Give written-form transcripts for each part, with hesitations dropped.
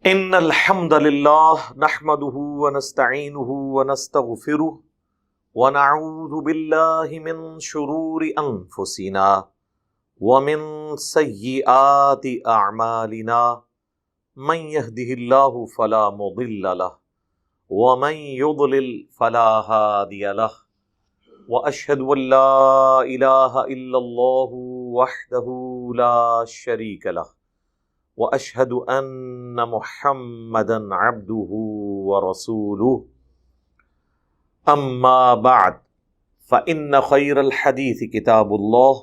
ان الحمد للہ نحمده ونستعینه ونستغفره ونعوذ باللہ من شرور انفسنا ومن سیئات اعمالنا من يهده اللہ فلا مضل له ومن يضلل فلا هادی له واشهد ان لا الہ الا اللہ وحدہ لا شریک له واشهد ان محمدا عبده ورسوله اما بعد فان خير الحديث كتاب الله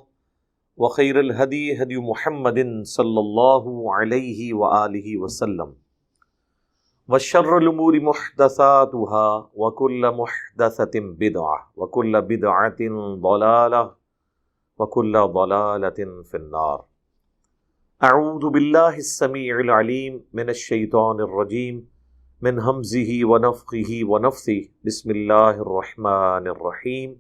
وخير الهدي هدي محمد صلى الله عليه واله وسلم وشر الامور محدثاتها وكل محدثة بدعة وكل بدعة ضلالة وكل ضلالة في النار. اعوذ باللہ السمیع العلیم من الشیطان الرجیم من ہمزہ ونفخہ ونفثہ بسم اللہ الرحمن الرحیم.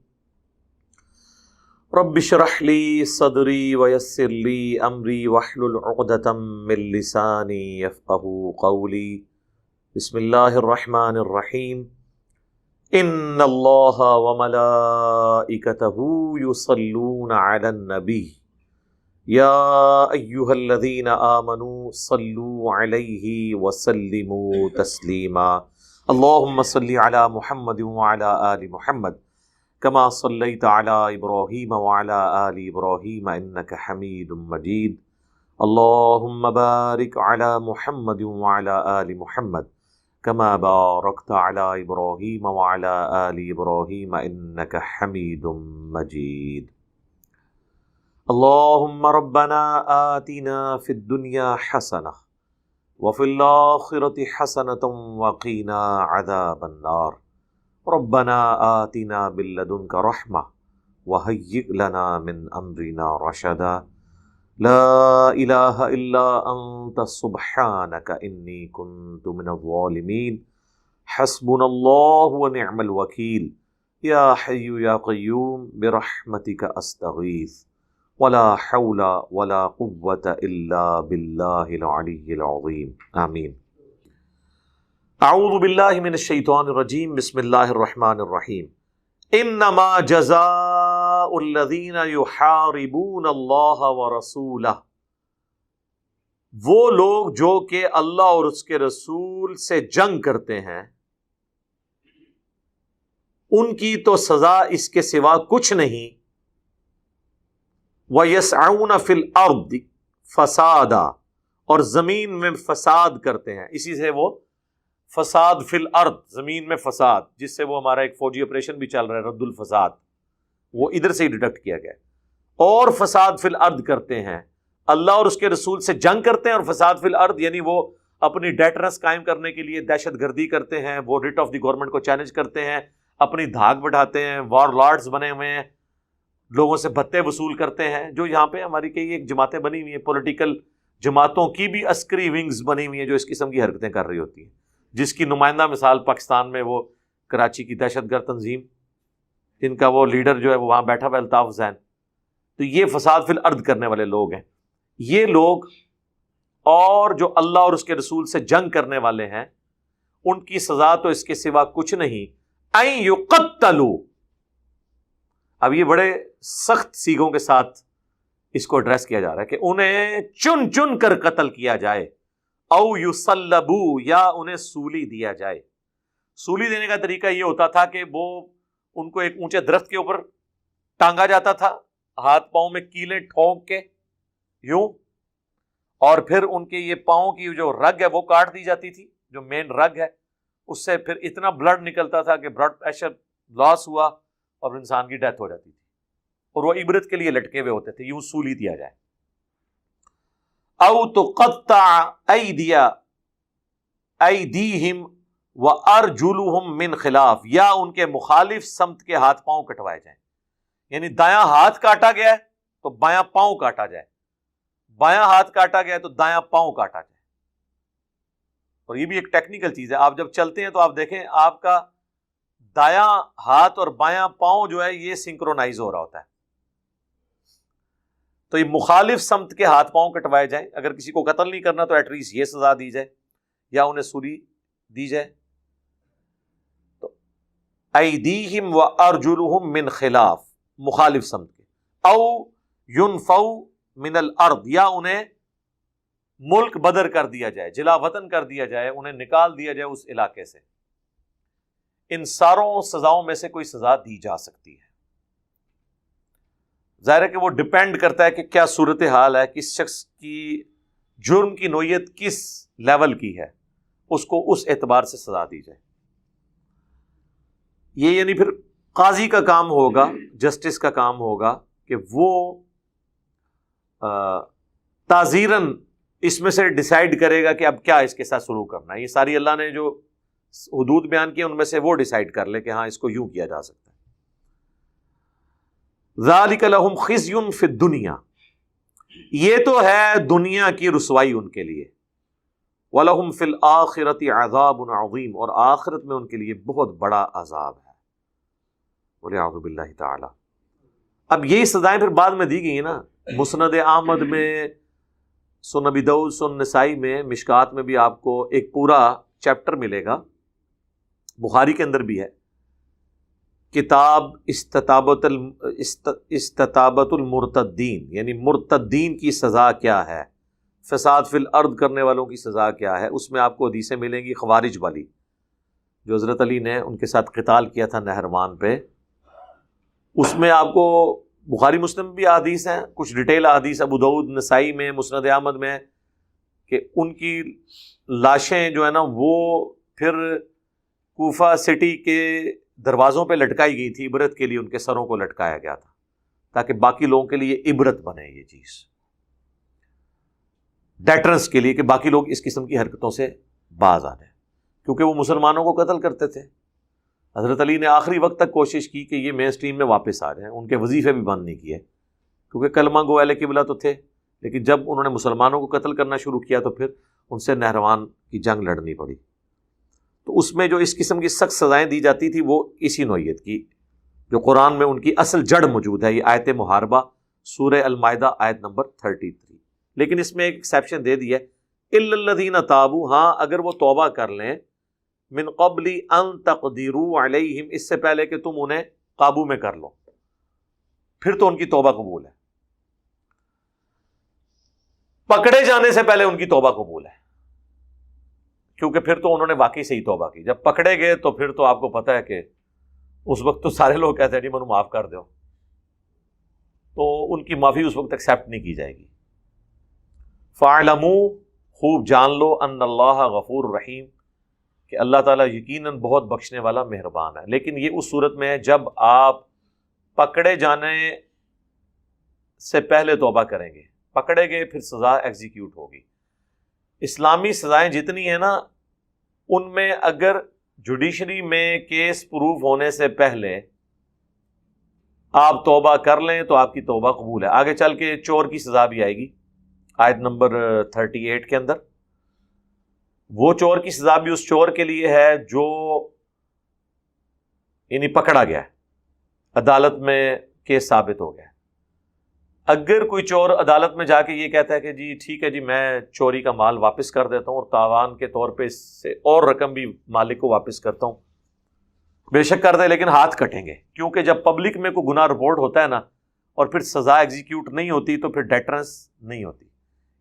رب اشرح لی صدری ویسر لی امری واحلل عقدۃ من لسانی یفقہوا قولی. بسم اللہ الرحمن الرحیم. ان اللہ وملائکتہ یصلون علی النبی یا ایہا الذین آمنوا صلوا علیہ وسلموا تسلیما. اللہم صلی علی محمد وعلی آل محمد کما صلیت علی ابراہیم وعلی آل ابراہیم انک حمید مجید. اللہم بارک علی محمد وعلی آل محمد کما بارکت علی ابراہیم وعلی آل ابراہیم انک حمید مجید. اللہم ربنا آتنا فی الدنیا حسنہ وفی الآخرة حسنة وقنا عذاب النار. ربنا آتنا من لدنک رحمہ وہیئ لنا من امرنا رشدا. لا الہ الا انت سبحانک انی کنت من الظالمین. حسبنا اللہ ونعم الوکیل. یا حی یا قیوم برحمتک استغیث ولا حول ولا قوة الا باللہ العلی العظیم. آمین. اعوذ باللہ من الشیطان الرجیم. بسم اللہ الرحمن الرحیم. انما جزاء الذین یحاربون اللہ ورسولہ. وہ لوگ جو کہ اللہ اور اس کے رسول سے جنگ کرتے ہیں ان کی تو سزا اس کے سوا کچھ نہیں. وَيَسْعَوْنَ فِي الْأَرْضِ فَسَادًا. اور زمین میں فساد کرتے ہیں. اسی سے وہ فساد فی الارض، زمین میں فساد، جس سے وہ ہمارا ایک فوجی آپریشن بھی چل رہا ہے رد الفساد، وہ ادھر سے ہی ڈیٹیکٹ کیا گیا. اور فساد فی الارض کرتے ہیں، اللہ اور اس کے رسول سے جنگ کرتے ہیں. اور فساد فی الارض یعنی وہ اپنی ڈیٹرنس قائم کرنے کے لیے دہشت گردی کرتے ہیں، وہ ریٹ آف دی گورنمنٹ کو چیلنج کرتے ہیں، اپنی دھاک بڑھاتے ہیں، وار لارڈز بنے ہوئے ہیں، لوگوں سے بھتے وصول کرتے ہیں. جو یہاں پہ ہماری کئی ایک جماعتیں بنی ہوئی ہیں، پولیٹیکل جماعتوں کی بھی عسکری ونگز بنی ہوئی ہیں جو اس قسم کی حرکتیں کر رہی ہوتی ہیں، جس کی نمائندہ مثال پاکستان میں وہ کراچی کی دہشت گرد تنظیم، جن کا وہ لیڈر جو ہے وہ وہاں بیٹھا ہوا الطاف حسین. تو یہ فساد فی الارض کرنے والے لوگ ہیں. یہ لوگ اور جو اللہ اور اس کے رسول سے جنگ کرنے والے ہیں ان کی سزا تو اس کے سوا کچھ نہیں. ان یقتلوا. اب یہ بڑے سخت سیغوں کے ساتھ اس کو ایڈریس کیا جا رہا ہے کہ انہیں چن چن کر قتل کیا جائے. او یصلبوا، یا انہیں سولی دیا جائے. سولی دینے کا طریقہ یہ ہوتا تھا کہ وہ ان کو ایک اونچے درخت کے اوپر ٹانگا جاتا تھا، ہاتھ پاؤں میں کیلیں ٹھونک کے یوں، اور پھر ان کے یہ پاؤں کی جو رگ ہے وہ کاٹ دی جاتی تھی، جو مین رگ ہے. اس سے پھر اتنا بلڈ نکلتا تھا کہ بلڈ پریشر لاس ہوا اور انسان کی ڈیتھ ہو جاتی تھی، اور وہ عبرت کے لیے لٹکے ہوئے ہوتے تھے. یوں سولی دیا جائے. او تقطع ایدیہم وارجلہم من خلاف، یا ان کے مخالف سمت کے ہاتھ پاؤں کٹوائے جائیں. یعنی دایاں ہاتھ کاٹا گیا ہے تو بایاں پاؤں کاٹا جائے، بایاں ہاتھ کاٹا گیا ہے تو دایاں پاؤں کاٹا جائے. اور یہ بھی ایک ٹیکنیکل چیز ہے. آپ جب چلتے ہیں تو آپ دیکھیں آپ کا دایاں ہاتھ اور بایاں پاؤں جو ہے یہ سنکرونائز ہو رہا ہوتا ہے. تو یہ مخالف سمت کے ہاتھ پاؤں کٹوائے جائیں. اگر کسی کو قتل نہیں کرنا تو ایٹ لیسٹ یہ سزا دی جائے. یا انہیں سولی دی جائے. تو ایدیہم و ارجلہم من خلاف، مخالف سمت کے، او ینفوا من الارض، یا انہیں ملک بدر کر دیا جائے، جلا وطن کر دیا جائے، انہیں نکال دیا جائے اس علاقے سے. ان ساروں سزاؤں میں سے کوئی سزا دی جا سکتی ہے. ظاہر ہے کہ وہ ڈپینڈ کرتا ہے کہ کیا صورتحال ہے، کس شخص کی جرم کی نوعیت کس لیول کی ہے، اس کو اس اعتبار سے سزا دی جائے. یہ یعنی پھر قاضی کا کام ہوگا، جسٹس کا کام ہوگا کہ وہ تعزیراً اس میں سے ڈیسائیڈ کرے گا کہ اب کیا اس کے ساتھ سلوک کرنا ہے. یہ ساری اللہ نے جو حدود بیان کیے ان میں سے وہ ڈیسائیڈ کر لے کہ ہاں اس کو یوں کیا جا سکتا ہے. ذالک لہم خزی فی الدنیا، یہ تو ہے دنیا کی رسوائی ان کے لیے. وَلَهُمْ فِي الْآخِرَةِ عَذَابٌ عَظِيمٌ، اور آخرت میں ان کے لیے بہت بڑا عذاب ہے. وَلِعَوْذُ بِاللَّهِ تَعَالَى. اب یہی سزائیں پھر بعد میں دی گئی ہیں نا، مسند احمد میں، سنن ابی داؤد، سنن نسائی میں، مشکات میں بھی آپ کو ایک پورا چیپٹر ملے گا. بخاری کے اندر بھی ہے کتاب استتابت المرتدین، یعنی مرتدین کی سزا کیا ہے، فساد فی الارض کرنے والوں کی سزا کیا ہے. اس میں آپ کو حدیثیں ملیں گی خوارج والی، جو حضرت علی نے ان کے ساتھ قتال کیا تھا نہروان پہ. اس میں آپ کو بخاری مسلم بھی احادیث ہیں، کچھ ڈیٹیل احادیث ابو داؤد، نسائی میں، مسند احمد میں، کہ ان کی لاشیں جو ہے نا وہ پھر کوفہ سٹی کے دروازوں پہ لٹکائی گئی تھی. عبرت کے لیے ان کے سروں کو لٹکایا گیا تھا تاکہ باقی لوگوں کے لیے عبرت بنے، یہ چیز ڈیٹرنس کے لیے کہ باقی لوگ اس قسم کی حرکتوں سے باز آ جائیں، کیونکہ وہ مسلمانوں کو قتل کرتے تھے. حضرت علی نے آخری وقت تک کوشش کی کہ یہ مین سٹریم میں واپس آ جائیں، ان کے وظیفے بھی بند نہیں کیے، کیونکہ کلمہ گو اہل قبلہ تو تھے. لیکن جب انہوں نے مسلمانوں کو قتل کرنا شروع کیا تو پھر ان سے نہروان کی جنگ لڑنی پڑی. تو اس میں جو اس قسم کی سخت سزائیں دی جاتی تھی وہ اسی نوعیت کی، جو قرآن میں ان کی اصل جڑ موجود ہے. یہ آیت محاربہ سورہ المائدہ آیت نمبر 33. لیکن اس میں ایک ایکسیپشن دے دی ہے، الا الذین تابوا، ہاں اگر وہ توبہ کر لیں، من قبل ان تقدروا علیہم، اس سے پہلے کہ تم انہیں قابو میں کر لو، پھر تو ان کی توبہ قبول ہے. پکڑے جانے سے پہلے ان کی توبہ قبول ہے، کیونکہ پھر تو انہوں نے واقعی سے ہی توبہ کی. جب پکڑے گئے تو پھر تو آپ کو پتہ ہے کہ اس وقت تو سارے لوگ کہتے ہیں نہیں منو معاف کر دو، تو ان کی معافی اس وقت ایکسیپٹ نہیں کی جائے گی. فَاعْلَمُوا، خوب جان لو، ان اللہ غفور رحیم، کہ اللہ تعالیٰ یقیناً بہت بخشنے والا مہربان ہے. لیکن یہ اس صورت میں ہے جب آپ پکڑے جانے سے پہلے توبہ کریں گے. پکڑے گئے پھر سزا ایگزیکیوٹ ہوگی. اسلامی سزائیں جتنی ہیں نا، ان میں اگر جوڈیشری میں کیس پروف ہونے سے پہلے آپ توبہ کر لیں تو آپ کی توبہ قبول ہے. آگے چل کے چور کی سزا بھی آئے گی آیت نمبر 38 کے اندر. وہ چور کی سزا بھی اس چور کے لیے ہے جو یعنی پکڑا گیا ہے، عدالت میں کیس ثابت ہو گیا. اگر کوئی چور عدالت میں جا کے یہ کہتا ہے کہ جی ٹھیک ہے جی میں چوری کا مال واپس کر دیتا ہوں اور تاوان کے طور پہ اس سے اور رقم بھی مالک کو واپس کرتا ہوں، بے شک کر دے، لیکن ہاتھ کٹیں گے. کیونکہ جب پبلک میں کوئی گناہ رپورٹ ہوتا ہے نا اور پھر سزا ایگزیکیوٹ نہیں ہوتی تو پھر ڈیٹرنس نہیں ہوتی.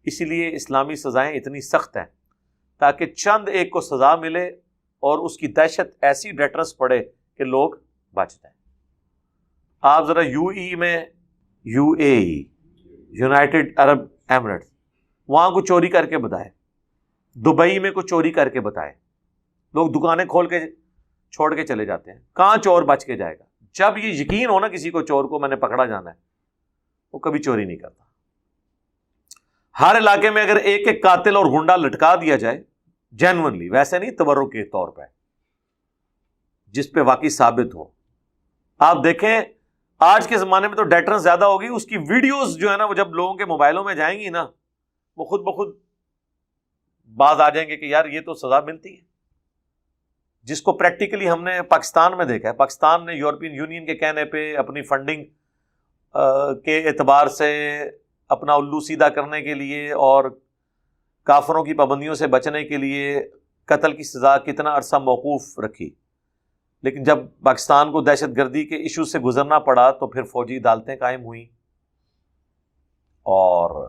اسی لیے اسلامی سزائیں اتنی سخت ہیں تاکہ چند ایک کو سزا ملے اور اس کی دہشت ایسی ڈیٹرنس پڑے کہ لوگ بچ جائیں. آپ ذرا U A E, United Arab Emirates, وہاں کو چوری کر کے بتائے، دبئی میں کو چوری کر کے بتائے، لوگ دکانیں کھول کے چھوڑ کے چلے جاتے ہیں. کہاں چور بچ کے جائے گا؟ جب یہ یقین ہو نا کسی کو چور کو میں نے پکڑا جانا ہے، وہ کبھی چوری نہیں کرتا. ہر علاقے میں اگر ایک ایک قاتل اور گنڈا لٹکا دیا جائے جینونلی، ویسے نہیں تبرک کے طور پہ، جس پہ واقعی ثابت ہو. آپ دیکھیں آج کے زمانے میں تو ڈیٹرنس زیادہ ہوگی، اس کی ویڈیوز جو ہے نا وہ جب لوگوں کے موبائلوں میں جائیں گی نا، وہ خود بخود باز آ جائیں گے کہ یار یہ تو سزا ملتی ہے. جس کو پریکٹیکلی ہم نے پاکستان میں دیکھا ہے. پاکستان نے یورپین یونین کے کہنے پہ اپنی فنڈنگ کے اعتبار سے اپنا الو سیدھا کرنے کے لیے اور کافروں کی پابندیوں سے بچنے کے لیے قتل کی سزا کتنا عرصہ موقوف رکھی، لیکن جب پاکستان کو دہشت گردی کے ایشو سے گزرنا پڑا تو پھر فوجی عدالتیں قائم ہوئیں اور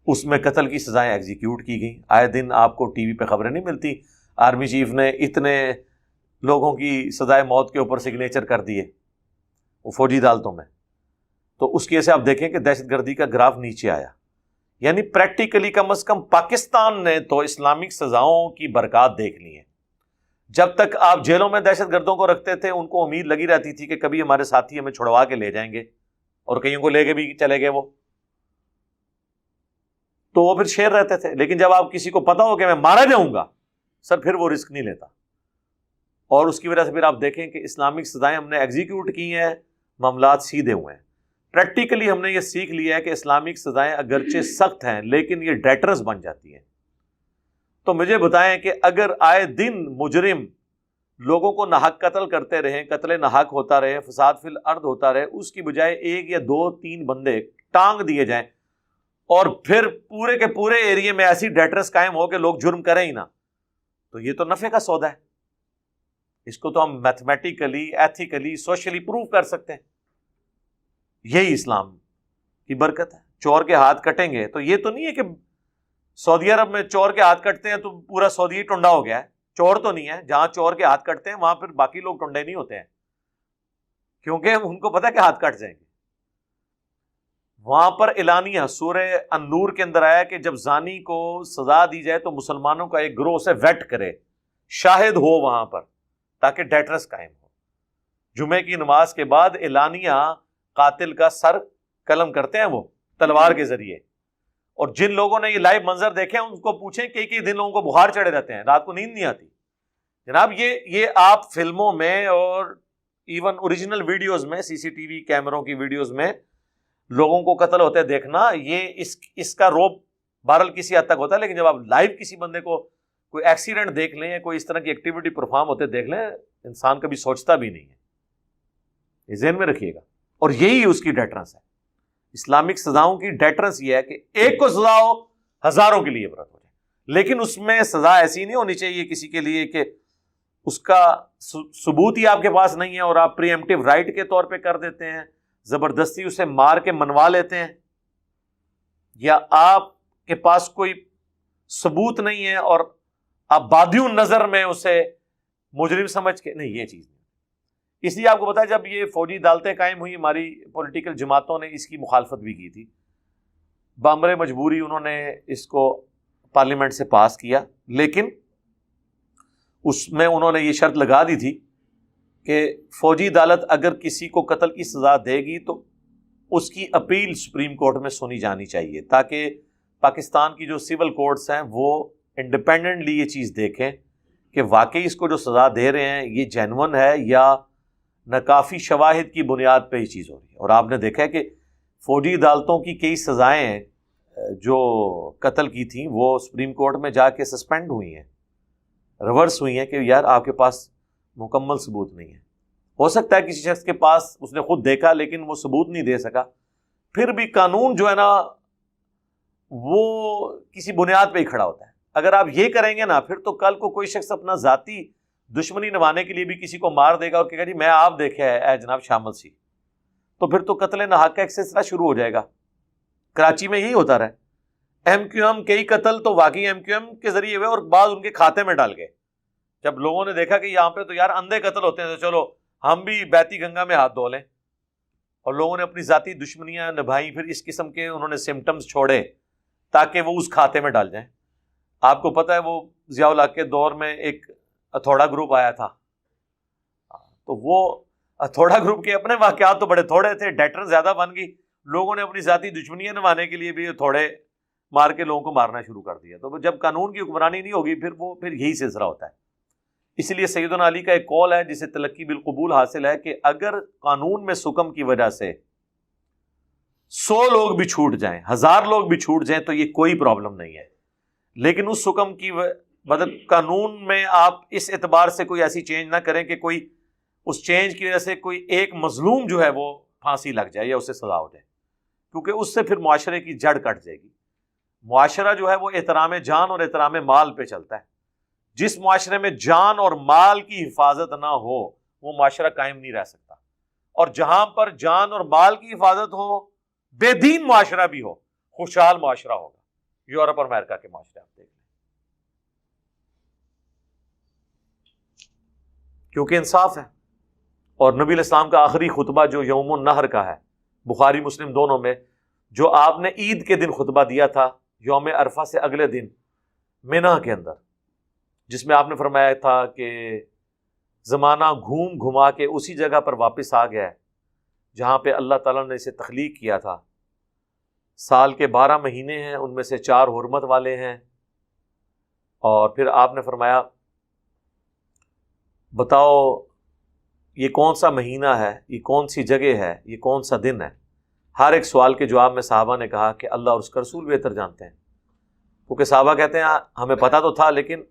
اس میں قتل کی سزائیں ایگزیکیوٹ کی گئیں۔ آئے دن آپ کو ٹی وی پہ خبریں نہیں ملتی آرمی چیف نے اتنے لوگوں کی سزائے موت کے اوپر سگنیچر کر دیے وہ فوجی عدالتوں میں، تو اس کی وجہ سے آپ دیکھیں کہ دہشت گردی کا گراف نیچے آیا۔ یعنی پریکٹیکلی کم از کم پاکستان نے تو اسلامک سزاؤں کی برکات دیکھ لی ہیں۔ جب تک آپ جیلوں میں دہشت گردوں کو رکھتے تھے ان کو امید لگی رہتی تھی کہ کبھی ہمارے ساتھی ہمیں چھڑوا کے لے جائیں گے، اور کئیوں کو لے کے بھی چلے گئے وہ، تو وہ پھر شیر رہتے تھے۔ لیکن جب آپ کسی کو پتا ہو کہ میں مارا جاؤں گا سر، پھر وہ رسک نہیں لیتا، اور اس کی وجہ سے پھر آپ دیکھیں کہ اسلامک سزائیں ہم نے ایگزیکیوٹ کی ہیں، معاملات سیدھے ہوئے ہیں۔ پریکٹیکلی ہم نے یہ سیکھ لیا ہے کہ اسلامک سزائیں اگرچہ سخت ہیں لیکن یہ ڈیٹرز بن جاتی ہیں۔ تو مجھے بتائیں کہ اگر آئے دن مجرم لوگوں کو ناحق قتل کرتے رہیں، قتل ناحق ہوتا رہے، فساد فی الارض ہوتا رہے، اس کی بجائے ایک یا دو تین بندے ٹانگ دیے جائیں اور پھر پورے کے پورے ایریے میں ایسی ڈیٹرز قائم ہو کہ لوگ جرم کریں ہی نہ، تو یہ تو نفع کا سودا ہے۔ اس کو تو ہم میتھمیٹیکلی، ایتھیکلی، سوشلی پروو کر سکتے ہیں۔ یہی اسلام کی برکت ہے۔ چور کے ہاتھ کٹیں گے تو یہ تو نہیں ہے کہ سعودی عرب میں چور کے ہاتھ کٹتے ہیں تو پورا سعودی ٹنڈا ہو گیا ہے، چور تو نہیں ہے۔ جہاں چور کے ہاتھ کٹتے ہیں وہاں پھر باقی لوگ ٹنڈے نہیں ہوتے ہیں، کیونکہ ان کو پتا ہے کہ ہاتھ کٹ جائیں گے۔ وہاں پر اعلانیہ سورہ النور کے اندر آیا کہ جب زانی کو سزا دی جائے تو مسلمانوں کا ایک گروہ اسے ویٹ کرے، شاہد ہو وہاں پر، تاکہ ڈیٹرس قائم ہو۔ جمعے کی نماز کے بعد اعلانیہ قاتل کا سر قلم کرتے ہیں وہ تلوار کے ذریعے، اور جن لوگوں نے یہ لائیو منظر دیکھے ہیں ان کو پوچھیں کہ کئی دن لوگوں کو بخار چڑھے رہتے ہیں، رات کو نیند نہیں آتی۔ جناب یہ آپ فلموں میں اور ایون اوریجنل ویڈیوز میں، سی سی ٹی وی کیمروں کی ویڈیوز میں لوگوں کو قتل ہوتے دیکھنا، یہ اس کا روب بہرحال کسی حد تک ہوتا ہے، لیکن جب آپ لائیو کسی بندے کو کوئی ایکسیڈنٹ دیکھ لیں یا کوئی اس طرح کی ایکٹیویٹی پرفارم ہوتے دیکھ لیں، انسان کبھی سوچتا بھی نہیں ہے۔ یہ ذہن میں رکھیے گا، اور یہی اس کی ڈیٹرنس ہے۔ اسلامک سزاؤں کی ڈیٹرنس یہ ہے کہ ایک کو سزا ہو، ہزاروں کے لیے عبرت ہو جائے، لیکن اس میں سزا ایسی نہیں ہونی چاہیے کسی کے لیے کہ اس کا ثبوت ہی آپ کے پاس نہیں ہے اور آپ پری ایمپٹیو رائٹ کے طور پہ کر دیتے ہیں، زبردستی اسے مار کے منوا لیتے ہیں، یا آپ کے پاس کوئی ثبوت نہیں ہے اور آپ بادیوں نظر میں اسے مجرم سمجھ کے، نہیں، یہ چیز نہیں۔ اس لیے آپ کو پتا ہے جب یہ فوجی عدالتیں قائم ہوئی، ہماری پولیٹیکل جماعتوں نے اس کی مخالفت بھی کی تھی، بامر مجبوری انہوں نے اس کو پارلیمنٹ سے پاس کیا، لیکن اس میں انہوں نے یہ شرط لگا دی تھی کہ فوجی عدالت اگر کسی کو قتل کی سزا دے گی تو اس کی اپیل سپریم کورٹ میں سنی جانی چاہیے، تاکہ پاکستان کی جو سول کورٹس ہیں وہ انڈیپینڈنٹلی یہ چیز دیکھیں کہ واقعی اس کو جو سزا دے رہے ہیں یہ جینون ہے یا ناکافی شواہد کی بنیاد پہ یہ چیز ہو رہی ہے۔ اور آپ نے دیکھا ہے کہ فوجی عدالتوں کی کئی سزائیں جو قتل کی تھیں وہ سپریم کورٹ میں جا کے سسپینڈ ہوئی ہیں، ریورس ہوئی ہیں، کہ یار آپ کے پاس مکمل ثبوت نہیں ہے۔ ہو سکتا ہے کسی شخص کے پاس اس نے خود دیکھا لیکن وہ ثبوت نہیں دے سکا، پھر بھی قانون جو ہے نا وہ کسی بنیاد پہ ہی کھڑا ہوتا ہے۔ اگر آپ یہ کریں گے نا، پھر تو کل کو کوئی شخص اپنا ذاتی دشمنی نبھانے کے لیے بھی کسی کو مار دے گا اور کہے گا جی میں آپ دیکھا ہے اے جناب شامل سی، تو پھر تو قتل ناحق کا ایک سلسلہ شروع ہو جائے گا۔ کراچی میں یہی ہوتا رہا، ایم کیو ایم کئی قتل تو واقعی ایم کیو ایم کے ذریعے ہوئے اور بعض ان کے کھاتے میں ڈال گئے۔ جب لوگوں نے دیکھا کہ یہاں پہ تو یار اندھے قتل ہوتے ہیں تو چلو ہم بھی بیتی گنگا میں ہاتھ دھو لیں، اور لوگوں نے اپنی ذاتی دشمنیاں نبھائیں، پھر اس قسم کے انہوں نے سمٹمز چھوڑے تاکہ وہ اس کھاتے میں ڈال جائیں۔ آپ کو پتہ ہے وہ ضیاء الحق کے دور میں ایک ہتھوڑا گروپ آیا تھا، تو وہ ہتھوڑا گروپ کے اپنے واقعات تو بڑے تھوڑے تھے، ڈیٹر زیادہ بن گئی، لوگوں نے اپنی ذاتی دشمنیاں نبھانے کے لیے بھی ہتھوڑے مار کے لوگوں کو مارنا شروع کر دیا۔ تو جب قانون کی حکمرانی نہیں ہوگی پھر یہی سلسلہ ہوتا ہے۔ اس لیے سیدنا علی کا ایک قول ہے جسے تلقی بالقبول حاصل ہے کہ اگر قانون میں سکم کی وجہ سے 100 لوگ بھی چھوٹ جائیں، 1000 لوگ بھی چھوٹ جائیں تو یہ کوئی پرابلم نہیں ہے، لیکن اس سکم کی مدد قانون میں آپ اس اعتبار سے کوئی ایسی چینج نہ کریں کہ کوئی اس چینج کی وجہ سے کوئی ایک مظلوم جو ہے وہ پھانسی لگ جائے یا اسے سزا ہو جائے، کیونکہ اس سے پھر معاشرے کی جڑ کٹ جائے گی۔ معاشرہ جو ہے وہ احترام جان اور احترام مال پہ چلتا ہے۔ جس معاشرے میں جان اور مال کی حفاظت نہ ہو وہ معاشرہ قائم نہیں رہ سکتا، اور جہاں پر جان اور مال کی حفاظت ہو، بے دین معاشرہ بھی ہو، خوشحال معاشرہ ہوگا۔ یورپ اور امریکہ کے معاشرے آپ دیکھ لیں، کیونکہ انصاف ہے۔ اور نبی علیہ السلام کا آخری خطبہ جو یوم النحر کا ہے، بخاری مسلم دونوں میں، جو آپ نے عید کے دن خطبہ دیا تھا یوم عرفہ سے اگلے دن مینا کے اندر، جس میں آپ نے فرمایا تھا کہ زمانہ گھوم گھما کے اسی جگہ پر واپس آ گیا ہے جہاں پہ اللہ تعالیٰ نے اسے تخلیق کیا تھا۔ سال کے 12 مہینے ہیں، ان میں سے 4 حرمت والے ہیں، اور پھر آپ نے فرمایا بتاؤ یہ کون سا مہینہ ہے، یہ کون سی جگہ ہے، یہ کون سا دن ہے؟ ہر ایک سوال کے جواب میں صحابہ نے کہا کہ اللہ اور اس کا رسول بہتر جانتے ہیں، کیونکہ صحابہ کہتے ہیں ہمیں پتہ تو تھا لیکن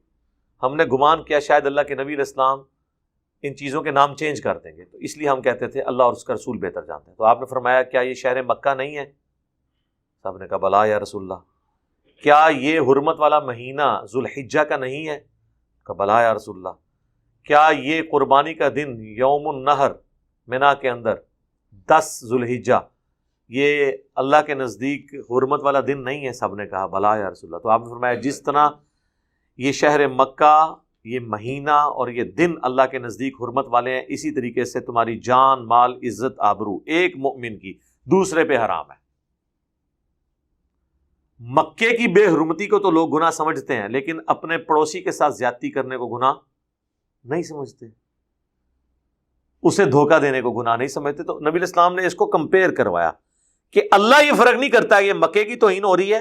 ہم نے گمان کیا شاید اللہ کے نبی علیہ السلام ان چیزوں کے نام چینج کر دیں گے، تو اس لیے ہم کہتے تھے اللہ اور اس کا رسول بہتر جانتے ہیں۔ تو آپ نے فرمایا کیا یہ شہر مکہ نہیں ہے؟ صاحب نے کہا بلا یا رسول اللہ۔ کیا یہ حرمت والا مہینہ ذوالحجہ کا نہیں ہے؟ کہا بلا یا رسول اللہ۔ کیا یہ قربانی کا دن یوم النحر مینا کے اندر 10 ذوالحجہ یہ اللہ کے نزدیک حرمت والا دن نہیں ہے؟ سب نے کہا بلا یا رسول اللہ۔ تو آپ نے فرمایا جس طرح یہ شہر مکہ، یہ مہینہ اور یہ دن اللہ کے نزدیک حرمت والے ہیں، اسی طریقے سے تمہاری جان، مال، عزت، آبرو ایک مومن کی دوسرے پہ حرام ہے۔ مکے کی بے حرمتی کو تو لوگ گناہ سمجھتے ہیں، لیکن اپنے پڑوسی کے ساتھ زیادتی کرنے کو گناہ نہیں سمجھتے، اسے دھوکہ دینے کو گناہ نہیں سمجھتے۔ تو نبی علیہ السلام نے اس کو کمپیئر کروایا کہ اللہ یہ فرق نہیں کرتا یہ مکے کی توہین ہو رہی ہے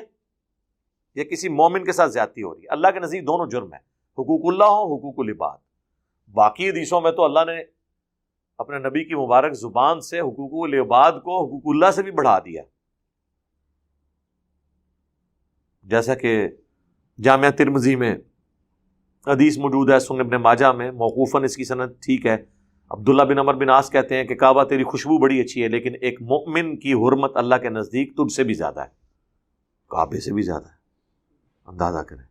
یا کسی مومن کے ساتھ زیادتی ہو رہی ہے، اللہ کے نزدیک دونوں جرم ہے، حقوق اللہ ہو، حقوق العباد۔ باقی حدیثوں میں تو اللہ نے اپنے نبی کی مبارک زبان سے حقوق العباد کو حقوق اللہ سے بھی بڑھا دیا، جیسا کہ جامعہ ترمذی میں حدیث موجود ہے، سنن ابن ماجہ میں موقوفاً اس کی سند ٹھیک ہے۔ عبداللہ بن عمر بن عاص کہتے ہیں کہ کعبہ تیری خوشبو بڑی اچھی ہے لیکن ایک مومن کی حرمت اللہ کے نزدیک تجھ سے بھی زیادہ ہے، کعبے سے بھی زیادہ ہے، اندازہ کریں۔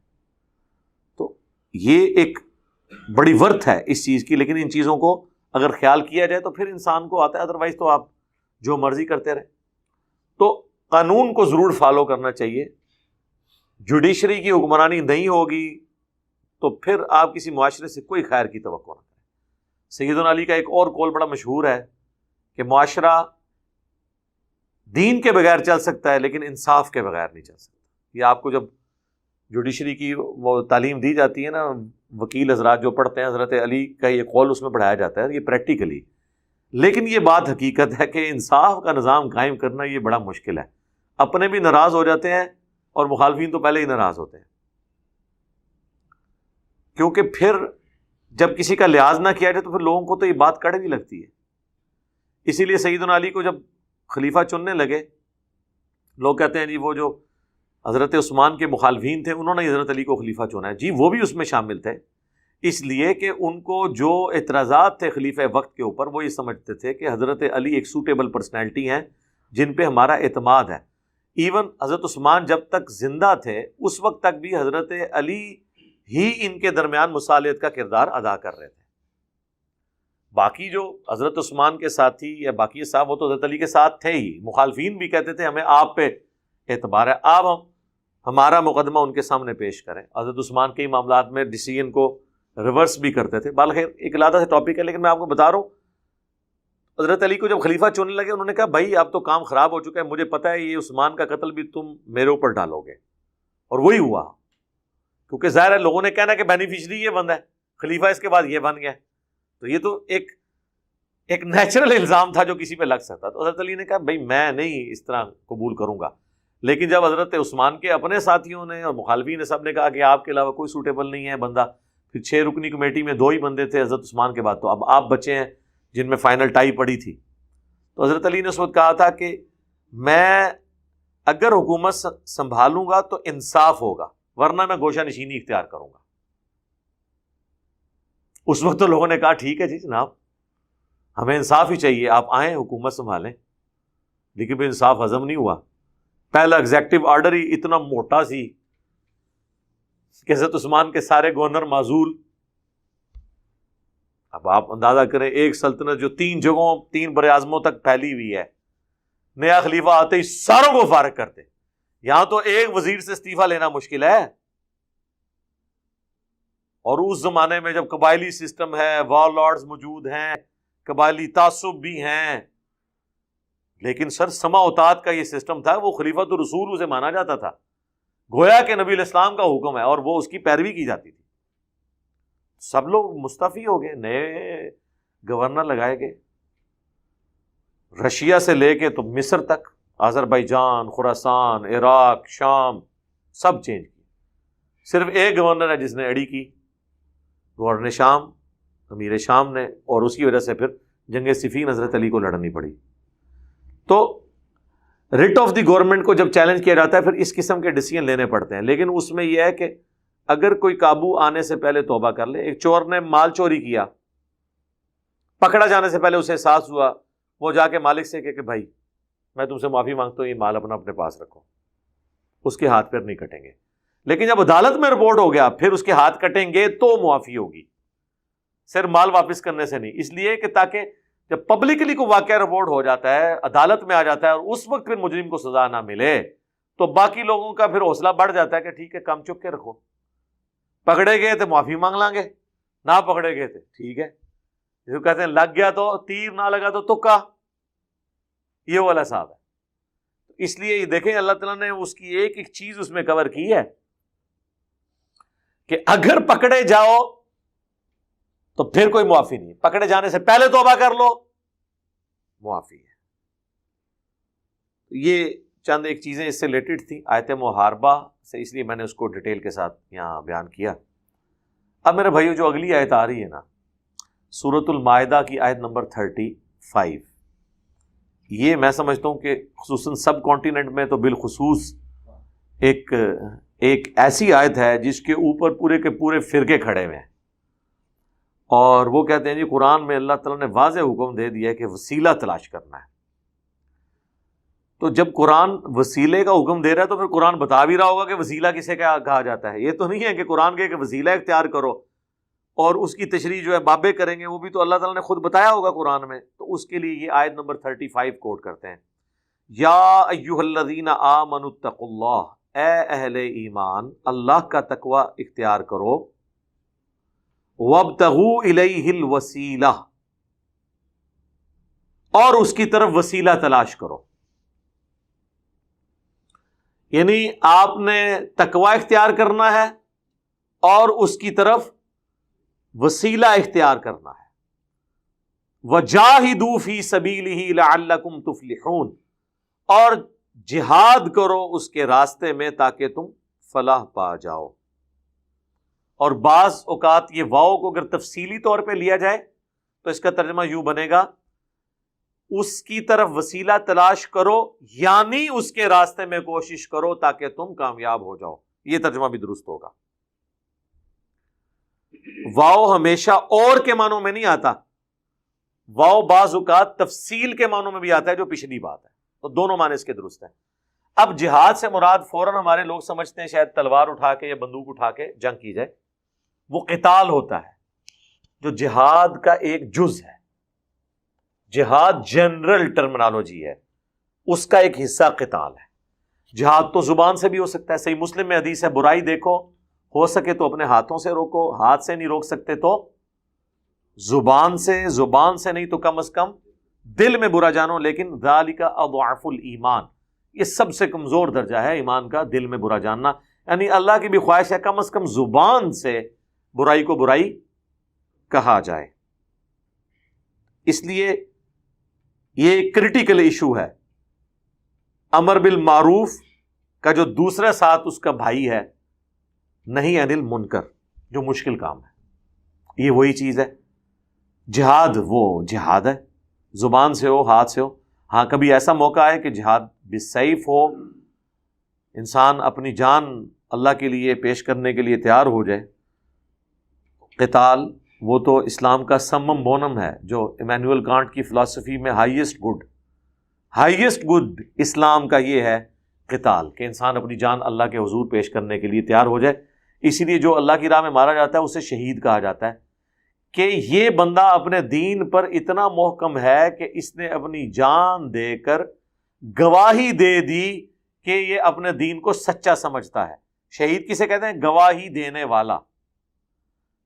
تو یہ ایک بڑی ورتھ ہے اس چیز کی، لیکن ان چیزوں کو اگر خیال کیا جائے تو پھر انسان کو آتا ہے، ادروائز تو آپ جو مرضی کرتے رہیں۔ تو قانون کو ضرور فالو کرنا چاہیے، جوڈیشری کی حکمرانی نہیں ہوگی تو پھر آپ کسی معاشرے سے کوئی خیر کی توقع نہ کریں۔ سیدنا علی کا ایک اور قول بڑا مشہور ہے کہ معاشرہ دین کے بغیر چل سکتا ہے لیکن انصاف کے بغیر نہیں چل سکتا۔ یہ آپ کو جب جوڈیشری کی وہ تعلیم دی جاتی ہے نا، وکیل حضرات جو پڑھتے ہیں، حضرت علی کا یہ قول اس میں پڑھایا جاتا ہے، یہ پریکٹیکلی، لیکن یہ بات حقیقت ہے کہ انصاف کا نظام قائم کرنا یہ بڑا مشکل ہے۔ اپنے بھی ناراض ہو جاتے ہیں اور مخالفین تو پہلے ہی ناراض ہوتے ہیں، کیونکہ پھر جب کسی کا لحاظ نہ کیا جائے تو پھر لوگوں کو تو یہ بات کڑوی لگتی ہے۔ اسی لیے سیدنا علی کو جب خلیفہ چننے لگے، لوگ کہتے ہیں جی وہ جو حضرت عثمان کے مخالفین تھے انہوں نے حضرت علی کو خلیفہ چنا ہے، جی وہ بھی اس میں شامل تھے، اس لیے کہ ان کو جو اعتراضات تھے خلیفہ وقت کے اوپر وہ یہ سمجھتے تھے کہ حضرت علی ایک سوٹیبل پرسنالٹی ہیں جن پہ ہمارا اعتماد ہے۔ ایون حضرت عثمان جب تک زندہ تھے اس وقت تک بھی حضرت علی ہی ان کے درمیان مصالحت کا کردار ادا کر رہے تھے۔ باقی جو حضرت عثمان کے ساتھی یا باقی صاحب وہ تو حضرت علی کے ساتھ تھے ہی، مخالفین بھی کہتے تھے ہمیں آپ پہ اعتبار ہے، آپ ہمارا مقدمہ ان کے سامنے پیش کریں۔ حضرت عثمان کے ہی معاملات میں ڈیسیژن کو ریورس بھی کرتے تھے۔ بالخیر ایک علیحدہ سے ٹاپک ہے، لیکن میں آپ کو بتا رہا ہوں حضرت علی کو جب خلیفہ چننے لگے انہوں نے کہا بھائی اب تو کام خراب ہو چکا ہے، مجھے پتہ ہے یہ عثمان کا قتل بھی تم میرے اوپر ڈالو گے، اور وہی ہوا، کیونکہ ظاہر ہے لوگوں نے کہنا کہ بینیفیشری یہ بندہ ہے، خلیفہ اس کے بعد یہ بن گیا، تو یہ تو ایک نیچرل الزام تھا جو کسی پہ لگ سکتا۔ تو حضرت علی نے کہا بھائی میں نہیں اس طرح قبول کروں گا، لیکن جب حضرت عثمان کے اپنے ساتھیوں نے اور مخالفین نے سب نے کہا کہ آپ کے علاوہ کوئی سوٹیبل نہیں ہے بندہ، پھر 6 رکنی کمیٹی میں 2 ہی بندے تھے حضرت عثمان کے بعد، تو اب آپ بچے ہیں جن میں فائنل ٹائی پڑی تھی، تو حضرت علی نے اس وقت کہا تھا کہ میں اگر حکومت سنبھالوں گا تو انصاف ہوگا، ورنہ میں گوشہ نشینی اختیار کروں گا۔ اس وقت تو لوگوں نے کہا ٹھیک ہے جی جناب ہمیں انصاف ہی چاہیے، آپ آئیں حکومت سنبھالیں، لیکن بھی انصاف ہضم نہیں ہوا۔ پہلا ایگزیکٹو آرڈر ہی اتنا موٹا سی کہ حضرت عثمان کے سارے گورنر معزول. اب آپ اندازہ کریں ایک سلطنت جو 3 جگہوں 3 بر اعظموں تک پھیلی ہوئی ہے، نیا خلیفہ آتے ہی ساروں کو فارغ کرتے. یہاں تو ایک وزیر سے استعفیٰ لینا مشکل ہے. اور اس زمانے میں جب قبائلی سسٹم ہے، وار لارڈز موجود ہیں، قبائلی تعصب بھی ہیں، لیکن سر سما اوتاد کا یہ سسٹم تھا، وہ خلیفۃ الرسول اسے مانا جاتا تھا، گویا کہ نبی علیہ السلام کا حکم ہے اور وہ اس کی پیروی کی جاتی تھی. سب لوگ مستعفی ہو گئے، نئے گورنر لگائے گئے، رشیا سے لے کے تو مصر تک، آذربائیجان، خراسان، عراق، شام، سب چینج کیے. صرف ایک گورنر ہے جس نے اڑی کی، گورنر شام، امیر شام نے، اور اس کی وجہ سے پھر جنگ صفین حضرت علی کو لڑنی پڑی. تو ریٹ آف دی گورنمنٹ کو جب چیلنج کیا جاتا ہے پھر اس قسم کے ڈیسیژن لینے پڑتے ہیں. لیکن اس میں یہ ہے کہ اگر کوئی قابو آنے سے پہلے توبہ کر لے. ایک چور نے مال چوری کیا، پکڑا جانے سے پہلے اسے احساس ہوا، وہ جا کے مالک سے کہ بھائی میں تم سے معافی مانگتا ہوں، یہ مال اپنے پاس رکھو. اس کے ہاتھ پیر نہیں کٹیں گے. لیکن جب عدالت میں رپورٹ ہو گیا پھر اس کے ہاتھ کٹیں گے تو معافی ہوگی، صرف مال واپس کرنے سے نہیں. اس لیے کہ تاکہ جب پبلکلی کو واقعہ رپورٹ ہو جاتا ہے، عدالت میں آ جاتا ہے، اور اس وقت پھر مجرم کو سزا نہ ملے تو باقی لوگوں کا پھر حوصلہ بڑھ جاتا ہے کہ ٹھیک ہے کام چپ کے رکھو، پکڑے گئے تو معافی مانگ لیں گے، نہ پکڑے گئے تو ٹھیک ہے. جو کہتے ہیں لگ گیا تو تیر، نہ لگا تو تکا، یہ والا صاحب ہے. اس لیے یہ دیکھیں اللہ تعالیٰ نے اس کی ایک ایک چیز اس میں کور کی ہے کہ اگر پکڑے جاؤ تو پھر کوئی معافی نہیں، پکڑے جانے سے پہلے توبہ کر لو، معافی ہے. یہ چند ایک چیزیں اس سے ریلیٹڈ تھیں آیت محاربہ سے، اس لیے میں نے اس کو ڈیٹیل کے ساتھ یہاں بیان کیا. اب میرے بھائیو جو اگلی آیت آ رہی ہے نا، سورۃ المائدہ کی آیت نمبر 35، یہ میں سمجھتا ہوں کہ خصوصاً سب کانٹیننٹ میں تو بالخصوص ایک ایسی آیت ہے جس کے اوپر پورے کے پورے فرقے کھڑے ہوئے ہیں. اور وہ کہتے ہیں جی قرآن میں اللہ تعالیٰ نے واضح حکم دے دیا ہے کہ وسیلہ تلاش کرنا ہے. تو جب قرآن وسیلے کا حکم دے رہا ہے تو پھر قرآن بتا بھی رہا ہوگا کہ وسیلہ کسے کہا جاتا ہے. یہ تو نہیں ہے کہ قرآن کے کہ وسیلہ اختیار کرو اور اس کی تشریح جو ہے بابے کریں گے، وہ بھی تو اللہ تعالیٰ نے خود بتایا ہوگا قرآن میں. تو اس کے لیے یہ آیت نمبر 35 کوٹ کرتے ہیں، یا ایھا الذین آمنوا اتقوا اللہ، اے اہل ایمان اللہ کا تقوی اختیار کرو، وابتغوا الیہ الوسیلہ، اور اس کی طرف وسیلہ تلاش کرو. یعنی آپ نے تقوی اختیار کرنا ہے اور اس کی طرف وسیلہ اختیار کرنا ہے. وجاہدوا فی سبیلہ لعلکم تفلحون، اور جہاد کرو اس کے راستے میں تاکہ تم فلاح پا جاؤ. اور بعض اوقات یہ واؤ کو اگر تفصیلی طور پہ لیا جائے تو اس کا ترجمہ یوں بنے گا، اس کی طرف وسیلہ تلاش کرو یعنی اس کے راستے میں کوشش کرو تاکہ تم کامیاب ہو جاؤ. یہ ترجمہ بھی درست ہوگا. واؤ ہمیشہ اور کے معنوں میں نہیں آتا، واؤ بعض اوقات تفصیل کے معنوں میں بھی آتا ہے جو پچھلی بات ہے. تو دونوں معنی اس کے درست ہیں. اب جہاد سے مراد فوراً ہمارے لوگ سمجھتے ہیں شاید تلوار اٹھا کے یا بندوق اٹھا کے جنگ کی جائے، وہ قتال ہوتا ہے جو جہاد کا ایک جز ہے. جہاد جنرل ٹرمنالوجی ہے، اس کا ایک حصہ قتال ہے. جہاد تو زبان سے بھی ہو سکتا ہے. صحیح مسلم میں حدیث ہے، برائی دیکھو ہو سکے تو اپنے ہاتھوں سے روکو، ہاتھ سے نہیں روک سکتے تو زبان سے، زبان سے نہیں تو کم از کم دل میں برا جانو. لیکن ذالک اضعف الایمان، یہ سب سے کمزور درجہ ہے ایمان کا، دل میں برا جاننا. یعنی اللہ کی بھی خواہش ہے کم از کم زبان سے برائی کو برائی کہا جائے. اس لیے یہ ایک کریٹیکل ایشو ہے. امر بالمعروف کا جو دوسرا ساتھ اس کا بھائی ہے، نہیں عن المنکر، جو مشکل کام ہے. یہ وہی چیز ہے. جہاد وہ جہاد ہے، زبان سے ہو، ہاتھ سے ہو. ہاں کبھی ایسا موقع ہے کہ جہاد بالسیف ہو، انسان اپنی جان اللہ کے لیے پیش کرنے کے لیے تیار ہو جائے. قتال وہ تو اسلام کا سمم بونم ہے، جو ایمینوئل کانٹ کی فلسفی میں ہائیسٹ گڈ اسلام کا یہ ہے قتال، کہ انسان اپنی جان اللہ کے حضور پیش کرنے کے لیے تیار ہو جائے. اسی لیے جو اللہ کی راہ میں مارا جاتا ہے اسے شہید کہا جاتا ہے کہ یہ بندہ اپنے دین پر اتنا محکم ہے کہ اس نے اپنی جان دے کر گواہی دے دی کہ یہ اپنے دین کو سچا سمجھتا ہے۔ شہید کسے کہتے ہیں؟ گواہی دینے والا۔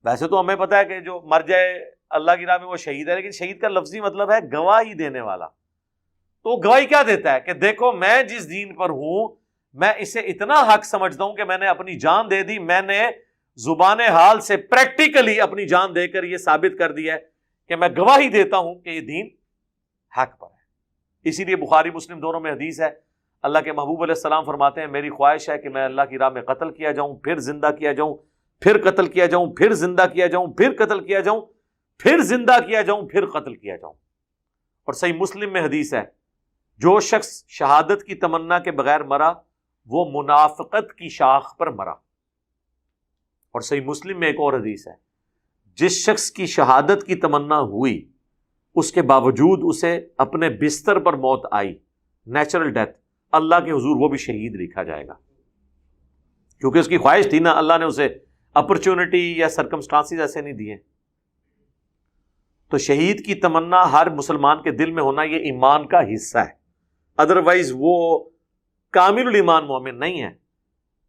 ویسے تو ہمیں پتہ ہے کہ جو مر جائے اللہ کی راہ میں وہ شہید ہے، لیکن شہید کا لفظی مطلب ہے گواہی دینے والا۔ تو گواہی کیا دیتا ہے کہ دیکھو میں جس دین پر ہوں میں اسے اتنا حق سمجھتا ہوں کہ میں نے اپنی جان دے دی، میں نے زبان حال سے پریکٹیکلی اپنی جان دے کر یہ ثابت کر دیا ہے کہ میں گواہی دیتا ہوں کہ یہ دین حق پر ہے۔ اسی لیے بخاری مسلم دونوں میں حدیث ہے، اللہ کے محبوب علیہ السلام فرماتے ہیں میری خواہش ہے کہ میں اللہ کی راہ میں قتل کیا جاؤں، پھر زندہ کیا جاؤں، پھر قتل کیا جاؤں، پھر زندہ کیا جاؤں، پھر قتل کیا جاؤں، پھر زندہ کیا جاؤں، پھر قتل کیا جاؤں۔ اور صحیح مسلم میں حدیث ہے جو شخص شہادت کی تمنا کے بغیر مرا وہ منافقت کی شاخ پر مرا۔ اور صحیح مسلم میں ایک اور حدیث ہے جس شخص کی شہادت کی تمنا ہوئی اس کے باوجود اسے اپنے بستر پر موت آئی، نیچرل ڈیتھ، اللہ کے حضور وہ بھی شہید لکھا جائے گا، کیونکہ اس کی خواہش تھی نا، اللہ نے اسے اپرچونٹی یا سرکمسٹانسز ایسے نہیں دیے۔ تو شہید کی تمنا ہر مسلمان کے دل میں ہونا یہ ایمان کا حصہ ہے، ادروائز وہ کامل الایمان مومن نہیں ہے،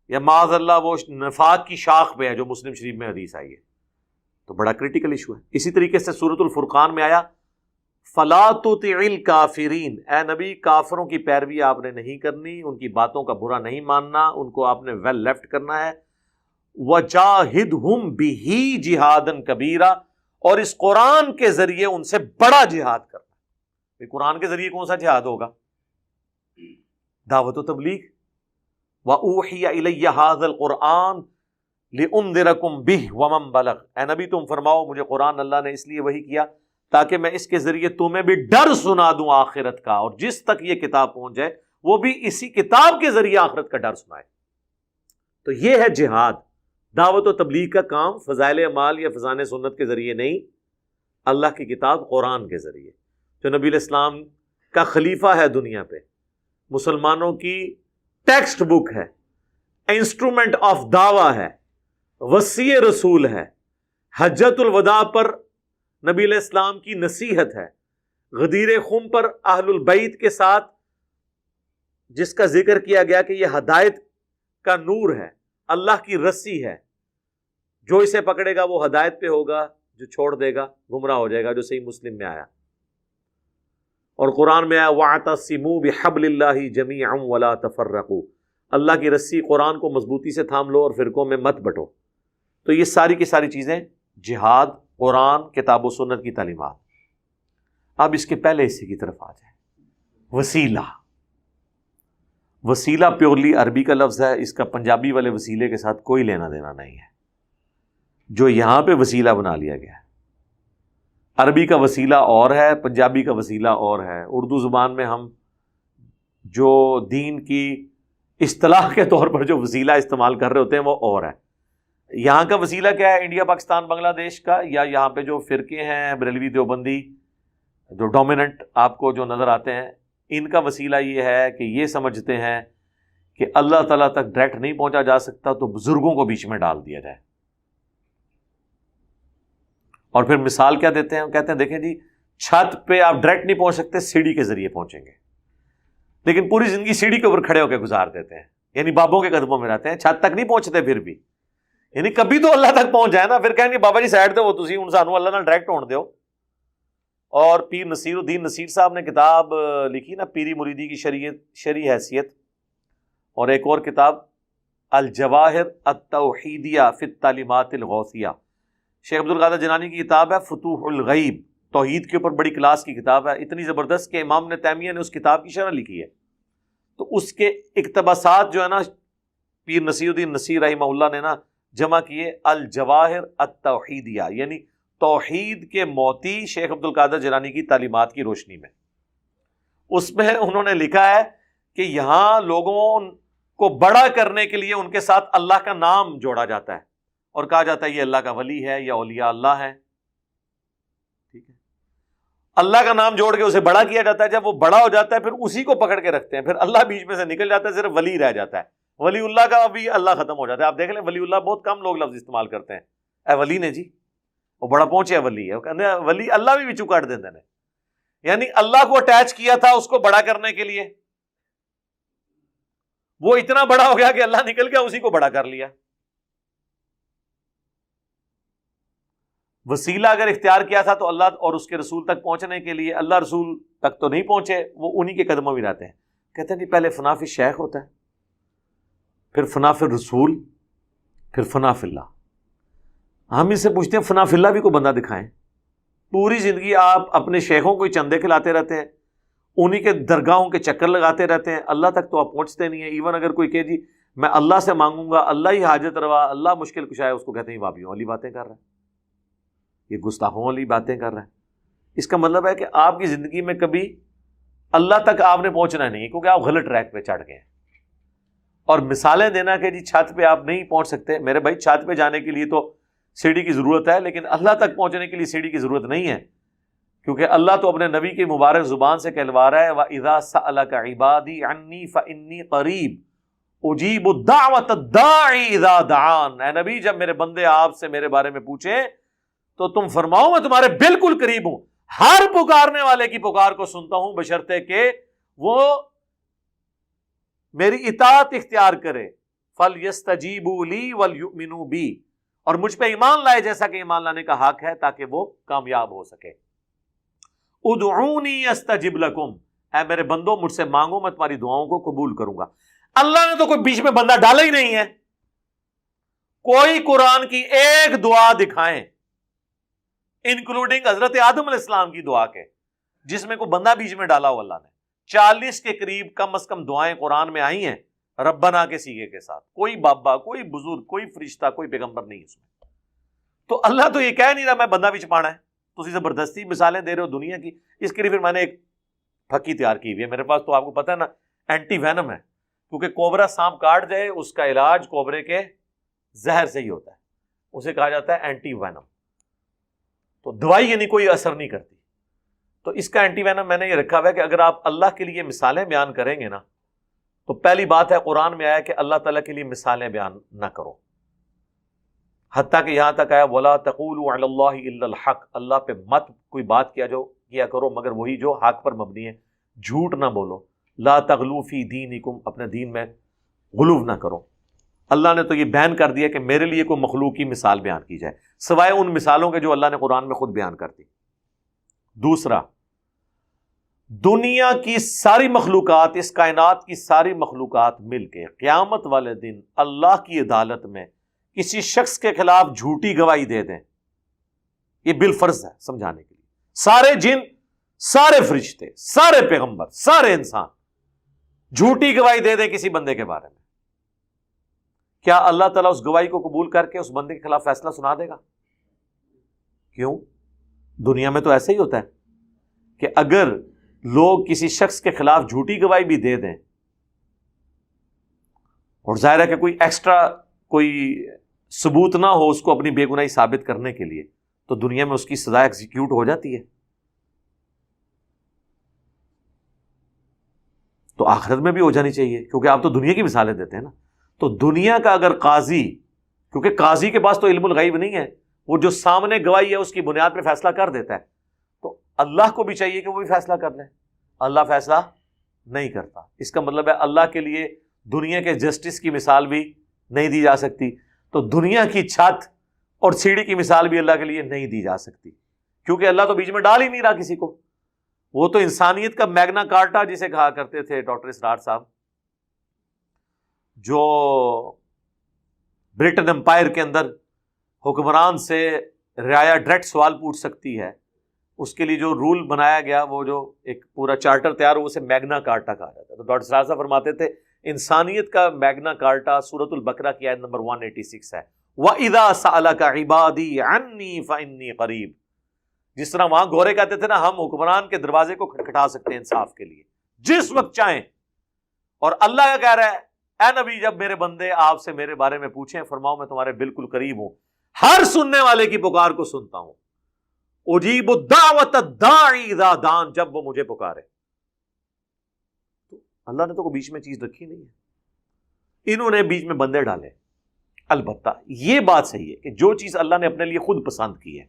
یا معاذ اللہ وہ نفاق کی شاخ پہ ہے جو مسلم شریف میں حدیث آئی ہے۔ تو بڑا کریٹیکل ایشو ہے۔ اسی طریقے سے سورۃ الفرقان میں آیا فَلَا تُطِعِ الْكَافِرِينَ، اے نبی کافروں کی پیروی آپ نے نہیں کرنی، ان کی باتوں کا برا نہیں ماننا، ان کو آپ نے ویل لیفٹ کرنا ہے۔ وَجَاهِدْهُمْ بِهِ جِهَادًا كَبِيرًا، اور اس قرآن کے ذریعے ان سے بڑا جہاد کرنا۔ قرآن کے ذریعے کون سا جہاد ہوگا؟ دعوت و تبلیغ۔ وَأُوحِيَ إِلَيَّ هَذَا الْقُرْآنُ لِأُنذِرَكُمْ بِهِ وَمَنْ بَلَغَ، اے نبی تم فرماؤ مجھے قرآن اللہ نے اس لیے وحی کیا تاکہ میں اس کے ذریعے تمہیں بھی ڈر سنا دوں آخرت کا، اور جس تک یہ کتاب پہنچ جائے وہ بھی اسی کتاب کے ذریعے آخرت کا ڈر سنائے۔ تو یہ ہے جہاد، دعوت و تبلیغ کا کام فضائل اعمال یا فضائل سنت کے ذریعے نہیں، اللہ کی کتاب قرآن کے ذریعے، جو نبی علیہ السلام کا خلیفہ ہے دنیا پہ، مسلمانوں کی ٹیکسٹ بک ہے، انسٹرومنٹ آف دعویٰ ہے، وصی رسول ہے، حجۃ الوداع پر نبی علیہ السلام کی نصیحت ہے، غدیر خم پر اہل البیت کے ساتھ جس کا ذکر کیا گیا کہ یہ ہدایت کا نور ہے، اللہ کی رسی ہے، جو اسے پکڑے گا وہ ہدایت پہ ہوگا، جو چھوڑ دے گا گمراہ ہو جائے گا، جو صحیح مسلم میں آیا۔ اور قرآن میں آیا وَاعْتَصِمُوا بِحَبْلِ اللَّهِ جَمِيعًا وَلَا تَفَرَّقُوا، اللہ کی رسی قرآن کو مضبوطی سے تھام لو اور فرقوں میں مت بٹو۔ تو یہ ساری کی ساری چیزیں جہاد، قرآن، کتاب و سنت کی تعلیمات۔ اب اس کے پہلے حصے کی طرف آ جائیں، وسیلہ۔ وسیلہ پیورلی عربی کا لفظ ہے، اس کا پنجابی والے وسیلے کے ساتھ کوئی لینا دینا نہیں ہے، جو یہاں پہ وسیلہ بنا لیا گیا ہے۔ عربی کا وسیلہ اور ہے، پنجابی کا وسیلہ اور ہے، اردو زبان میں ہم جو دین کی اصطلاح کے طور پر جو وسیلہ استعمال کر رہے ہوتے ہیں وہ اور ہے۔ یہاں کا وسیلہ کیا ہے؟ انڈیا، پاکستان، بنگلہ دیش کا، یا یہاں پہ جو فرقے ہیں بریلوی دیوبندی جو ڈومیننٹ آپ کو جو نظر آتے ہیں، ان کا وسیلہ یہ ہے کہ یہ سمجھتے ہیں کہ اللہ تعالیٰ تک ڈائریکٹ نہیں پہنچا جا سکتا تو بزرگوں کو بیچ میں ڈال دیا جائے۔ اور پھر مثال کیا دیتے ہیں؟ کہتے ہیں دیکھیں جی چھت پہ آپ ڈائریکٹ نہیں پہنچ سکتے، سیڑھی کے ذریعے پہنچیں گے، لیکن پوری زندگی سیڑھی کے اوپر کھڑے ہو کے گزار دیتے ہیں، یعنی بابوں کے قدموں میں رہتے ہیں، چھت تک نہیں پہنچتے پھر بھی، یعنی کبھی تو اللہ تک پہنچ جائے نا، پھر کہیں گے بابا جی سائڈ تے وہ تسی ہن سانو اللہ نال ڈائریکٹ ہون دیو۔ اور پیر نصیر الدین نصیر صاحب نے کتاب لکھی نا پیری مریدی کی شرعی حیثیت، اور ایک اور کتاب الجواہر التوحیدیہ فی التعلیمات الغوثیہ، شیخ عبد القادر جیلانی کی کتاب ہے فتوح الغیب، توحید کے اوپر بڑی کلاس کی کتاب ہے، اتنی زبردست کہ امام ابن تیمیہ نے اس کتاب کی شرح لکھی ہے۔ تو اس کے اقتباسات جو ہے نا پیر نصیر الدین نصیر رحمہ اللہ نے نا جمع کیے الجواہر التوحیدیہ، یعنی توحید کے موتی شیخ عبد القادر جیلانی کی تعلیمات کی روشنی میں۔ اس میں انہوں نے لکھا ہے کہ یہاں لوگوں کو بڑا کرنے کے لیے ان کے ساتھ اللہ کا نام جوڑا جاتا ہے اور کہا جاتا ہے یہ اللہ کا ولی ہے یا اولیاء اللہ ہے، ٹھیک ہے، اللہ کا نام جوڑ کے اسے بڑا کیا جاتا ہے۔ جب وہ بڑا ہو جاتا ہے پھر اسی کو پکڑ کے رکھتے ہیں، پھر اللہ بیچ میں سے نکل جاتا ہے، صرف ولی رہ جاتا ہے۔ ولی اللہ کا بھی اللہ ختم ہو جاتا ہے. آپ دیکھ لیں ولی اللہ بہت کم لوگ لفظ استعمال کرتے ہیں. اے ولی نے جی وہ بڑا پہنچے ولی ہے, وہ کہتے ہیں ولی اللہ بھی بچو کاٹ دیتے ہیں. یعنی اللہ کو اٹیچ کیا تھا اس کو بڑا کرنے کے لیے, وہ اتنا بڑا ہو گیا کہ اللہ نکل گیا اسی کو بڑا کر لیا. وسیلہ اگر اختیار کیا تھا تو اللہ اور اس کے رسول تک پہنچنے کے لیے, اللہ رسول تک تو نہیں پہنچے, وہ انہی کے قدموں میں رہتے ہیں. کہتے ہیں کہ پہلے فنا فی الشیخ ہوتا ہے, پھر فنا فی الرسول, پھر فنا فی اللہ. ہم اس سے پوچھتے ہیں فنا فی اللہ بھی کوئی بندہ دکھائیں. پوری زندگی آپ اپنے شیخوں کو ہی چندے کھلاتے رہتے ہیں, انہی کے درگاہوں کے چکر لگاتے رہتے ہیں, اللہ تک تو آپ پہنچتے نہیں ہیں. ایون اگر کوئی کہ جی میں اللہ سے مانگوں گا, اللہ ہی حاجت روا, اللہ مشکل کشا ہے, اس کو کہتے ہیں وابیوں والی باتیں کر رہا ہے, یہ گستاخوں والی باتیں کر رہا ہے. اس کا مطلب ہے کہ آپ کی زندگی میں کبھی اللہ تک آپ نے پہنچنا نہیں ہے, کیونکہ آپ غلط ٹریک پہ چڑھ گئے ہیں. اور مثالیں دینا کہ جی چھت پہ آپ نہیں پہنچ سکتے, میرے بھائی چھت پہ جانے کے لیے تو سیڑھی کی ضرورت ہے, لیکن اللہ تک پہنچنے کے لیے سیڑھی کی ضرورت نہیں ہے, کیونکہ اللہ تو اپنے نبی کی مبارک زبان سے کہلوا رہا ہے وَإِذَا سَأَلَكَ عِبَادِي عَنِّي فَإِنِّي قَرِيبٌ أُجِيبُ الدَّعْوَةَ الدَّاعِ إِذَا دَعَانِ. اے نبی جب میرے بندے آپ سے میرے بارے میں پوچھیں تو تم فرماؤ میں تمہارے بالکل قریب ہوں, ہر پکارنے والے کی پکار کو سنتا ہوں, بشرطے کہ وہ میری اطاعت اختیار کرے. فَلْيَسْتَجِيبُوا لِي وَلْيُؤْمِنُوا بِي, اور مجھ پہ ایمان لائے جیسا کہ ایمان لانے کا حق ہے, تاکہ وہ کامیاب ہو سکے. ادعونی استجب لکم, اے میرے بندوں مجھ سے مانگو میں تمہاری دعاؤں کو قبول کروں گا. اللہ نے تو کوئی بیچ میں بندہ ڈالا ہی نہیں ہے. کوئی قرآن کی ایک دعا دکھائیں انکلوڈنگ حضرت آدم علیہ السلام کی دعا کے, جس میں کوئی بندہ بیچ میں ڈالا ہو اللہ نے. 40 کے قریب کم از کم دعائیں قرآن میں آئی ہیں ربنا کے سیغے کے ساتھ. کوئی بابا, کوئی بزرگ, کوئی فرشتہ, کوئی پیغمبر نہیں اس میں. تو اللہ تو یہ کہہ نہیں رہا میں بندہ بھی چھپانا ہے, تو اسی زبردستی مثالیں دے رہے ہو دنیا کی. اس کے لیے پھر میں نے ایک پھکی تیار کی ہوئی ہے میرے پاس, تو آپ کو پتہ ہے نا اینٹی وینم ہے, کیونکہ کوبرا سانپ کاٹ جائے اس کا علاج کوبرے کے زہر سے ہی ہوتا ہے, اسے کہا جاتا ہے اینٹی وینم. تو دوائی یعنی کوئی اثر نہیں کرتی. تو اس کا اینٹی وینم میں نے یہ رکھا ہوا ہے کہ اگر آپ اللہ کے لیے مثالیں بیان کریں گے نا, تو پہلی بات ہے قرآن میں آیا کہ اللہ تعالیٰ کے لیے مثالیں بیان نہ کرو, حتیٰ کہ یہاں تک آیا وَلَا تَقُولُوا عَلَى اللَّهِ إِلَّا الْحَقِّ, اللہ پہ مت کوئی بات کیا کرو مگر وہی جو حق پر مبنی ہے, جھوٹ نہ بولو. لا تغلوا فی دینکم, اپنے دین میں غلو نہ کرو. اللہ نے تو یہ بیان کر دیا کہ میرے لیے کوئی مخلوق کی مثال بیان کی جائے سوائے ان مثالوں کے جو اللہ نے قرآن میں خود بیان کر دی. دوسرا, دنیا کی ساری مخلوقات, اس کائنات کی ساری مخلوقات مل کے قیامت والے دن اللہ کی عدالت میں کسی شخص کے خلاف جھوٹی گواہی دے دیں, یہ بالفرض ہے سمجھانے کے لیے. سارے جن, سارے فرشتے, سارے پیغمبر, سارے انسان جھوٹی گواہی دے دیں کسی بندے کے بارے میں, کیا اللہ تعالیٰ اس گواہی کو قبول کر کے اس بندے کے خلاف فیصلہ سنا دے گا؟ کیوں؟ دنیا میں تو ایسے ہی ہوتا ہے کہ اگر لوگ کسی شخص کے خلاف جھوٹی گواہی بھی دے دیں, اور ظاہر ہے کہ کوئی ایکسٹرا کوئی ثبوت نہ ہو اس کو اپنی بے گناہی ثابت کرنے کے لیے, تو دنیا میں اس کی سزا ایگزیکیوٹ ہو جاتی ہے. تو آخرت میں بھی ہو جانی چاہیے, کیونکہ آپ تو دنیا کی مثالیں دیتے ہیں نا. تو دنیا کا اگر قاضی, کیونکہ قاضی کے پاس تو علم الغیب نہیں ہے, وہ جو سامنے گواہی ہے اس کی بنیاد پہ فیصلہ کر دیتا ہے, تو اللہ کو بھی چاہیے کہ وہ بھی فیصلہ کر لے. اللہ فیصلہ نہیں کرتا. اس کا مطلب ہے اللہ کے لیے دنیا کے جسٹس کی مثال بھی نہیں دی جا سکتی, تو دنیا کی چھت اور سیڑھی کی مثال بھی اللہ کے لیے نہیں دی جا سکتی, کیونکہ اللہ تو بیچ میں ڈال ہی نہیں رہا کسی کو. وہ تو انسانیت کا میگنا کارٹا جسے کہا کرتے تھے ڈاکٹر اسرار صاحب, جو برٹن امپائر کے اندر حکمران سے رعایا ڈائریکٹ سوال پوچھ سکتی ہے, اس کے لیے جو رول بنایا گیا, وہ جو ایک پورا چارٹر تیار ہو, اسے میگنا کارٹا کہا جاتا ہے. تو ڈاکٹر اسرار صاحب فرماتے تھے انسانیت کا میگنا کارٹا سورۃ البقرہ کی آیت نمبر 186 ہے, وَإِذَا سَأَلَكَ عِبَادِي عَنِّي فَإِنِّي قَرِيبٌ. جس طرح وہاں گورے کہتے تھے نا, ہم حکمران کے دروازے کو کھٹکھٹا سکتے ہیں انصاف کے لیے جس وقت چاہیں, اور اللہ کا کہہ رہا ہے اے نبی جب میرے بندے آپ سے میرے بارے میں پوچھیں فرماؤ میں تمہارے بالکل قریب ہوں, ہر سننے والے کی پکار کو سنتا ہوں. اجیب الدعوۃ الداعی اذا دعان, جب وہ مجھے پکارے. اللہ نے تو کوئی بیچ میں چیز رکھی نہیں ہے. انہوں نے بیچ میں بندے ڈالے. البتہ یہ بات صحیح ہے کہ جو چیز اللہ نے اپنے لیے خود پسند کی ہے،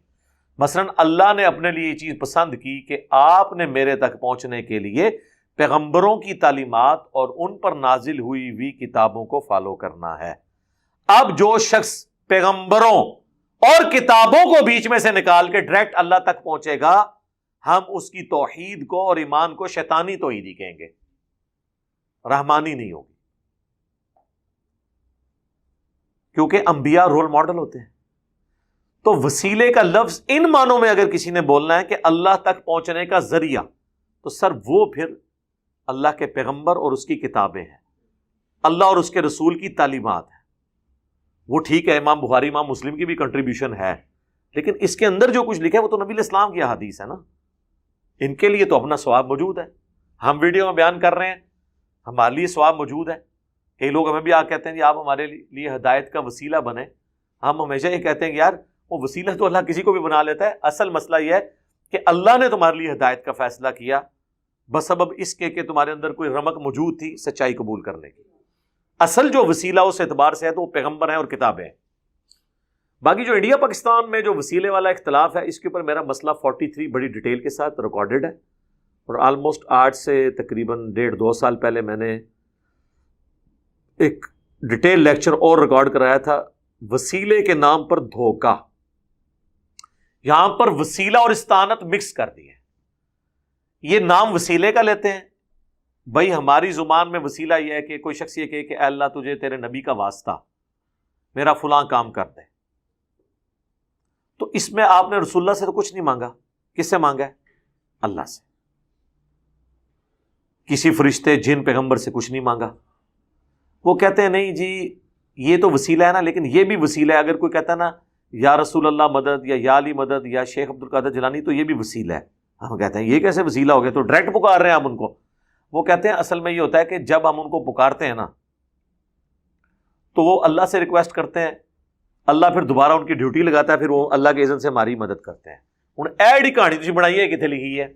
مثلا اللہ نے اپنے لیے یہ چیز پسند کی کہ آپ نے میرے تک پہنچنے کے لیے پیغمبروں کی تعلیمات اور ان پر نازل ہوئی ہوئی کتابوں کو فالو کرنا ہے. اب جو شخص پیغمبروں اور کتابوں کو بیچ میں سے نکال کے ڈائریکٹ اللہ تک پہنچے گا، ہم اس کی توحید کو اور ایمان کو شیطانی توحید ہی کہیں گے، رحمانی نہیں ہوگی. کیونکہ انبیاء رول ماڈل ہوتے ہیں. تو وسیلے کا لفظ ان معنوں میں اگر کسی نے بولنا ہے کہ اللہ تک پہنچنے کا ذریعہ، تو سر وہ پھر اللہ کے پیغمبر اور اس کی کتابیں ہیں، اللہ اور اس کے رسول کی تعلیمات ہیں. وہ ٹھیک ہے، امام بخاری امام مسلم کی بھی کنٹریبیوشن ہے، لیکن اس کے اندر جو کچھ لکھا ہے وہ تو نبی علیہ السلام کی احادیث ہے نا. ان کے لیے تو اپنا ثواب موجود ہے. ہم ویڈیو میں بیان کر رہے ہیں، ہمارے لیے ثواب موجود ہے. کئی لوگ ہمیں بھی آ کہتے ہیں جی آپ ہمارے لیے ہدایت کا وسیلہ بنے. ہم ہمیشہ یہ کہتے ہیں کہ یار وہ وسیلہ تو اللہ کسی کو بھی بنا لیتا ہے. اصل مسئلہ یہ ہے کہ اللہ نے تمہارے لیے ہدایت کا فیصلہ کیا بسبب اس کے کہ تمہارے اندر کوئی رمق موجود تھی سچائی قبول کرنے کی. اصل جو وسیلہ اس اعتبار سے ہے تو وہ پیغمبر ہیں اور کتابیں ہیں. باقی جو انڈیا پاکستان میں جو وسیلے والا اختلاف ہے، اس کے اوپر میرا مسئلہ 43 بڑی ڈیٹیل کے ساتھ ریکارڈڈ ہے، اور آلموسٹ آج سے تقریباً 1.5-2 سال پہلے میں نے ایک ڈیٹیل لیکچر اور ریکارڈ کرایا تھا، وسیلے کے نام پر دھوکہ. یہاں پر وسیلہ اور استعانت مکس کر دی ہے. یہ نام وسیلے کا لیتے ہیں. بھائی ہماری زبان میں وسیلہ یہ ہے کہ کوئی شخص یہ کہے کہ اے اللہ تجھے تیرے نبی کا واسطہ، میرا فلاں کام کر دے. تو اس میں آپ نے رسول اللہ سے تو کچھ نہیں مانگا. کس سے مانگا ہے؟ اللہ سے. کسی فرشتے جن پیغمبر سے کچھ نہیں مانگا. وہ کہتے ہیں نہیں جی یہ تو وسیلہ ہے نا، لیکن یہ بھی وسیلہ ہے. اگر کوئی کہتا ہے نا یا رسول اللہ مدد، یا علی مدد، یا شیخ عبد القادر جیلانی، تو یہ بھی وسیلہ ہے. ہم کہتے ہیں یہ کیسے وسیلہ ہو گیا؟ تو ڈائریکٹ پکار رہے ہیں ہم ان کو. وہ کہتے ہیں اصل میں یہ ہوتا ہے کہ جب ہم ان کو پکارتے ہیں نا تو وہ اللہ سے ریکویسٹ کرتے ہیں، اللہ پھر دوبارہ ان کی ڈیوٹی لگاتا ہے، پھر وہ اللہ کے اذن سے ہماری مدد کرتے ہیں. ہوں ایڈی کہانی تھی بنائی ہے کتنے لکھی ہے؟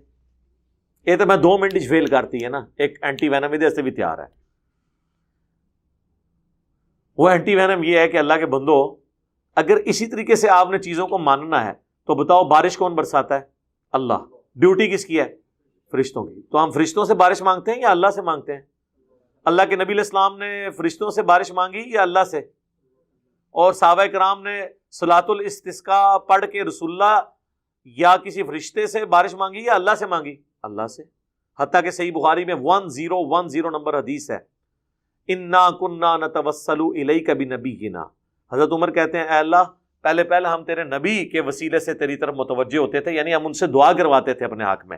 یہ تو میں 2 منٹ فیل کرتی ہے نا. ایک اینٹی وینم ادھر سے بھی تیار ہے. وہ اینٹی وینم یہ ہے کہ اللہ کے بندو، اگر اسی طریقے سے آپ نے چیزوں کو ماننا ہے تو بتاؤ بارش کون برساتا ہے؟ اللہ. ڈیوٹی کس کی ہے؟ فرشتوں کی. تو ہم فرشتوں سے بارش مانگتے ہیں یا اللہ سے مانگتے ہیں؟ اللہ کے نبی علیہ السلام نے فرشتوں سے بارش مانگی یا اللہ سے؟ اور صحابہ کرام نے صلاۃ الاستسقاء پڑھ کے رسول اللہ یا کسی فرشتے سے بارش مانگی یا اللہ سے مانگی؟ اللہ سے. حتیٰ کہ صحیح بخاری میں 1010 نمبر حدیث ہے، انا کنا نتوسل الیک بنبینا. حضرت عمر کہتے ہیں اے اللہ پہلے ہم تیرے نبی کے وسیلے سے تیری طرف متوجہ ہوتے تھے، یعنی ہم ان سے دعا کرواتے تھے اپنے حق میں،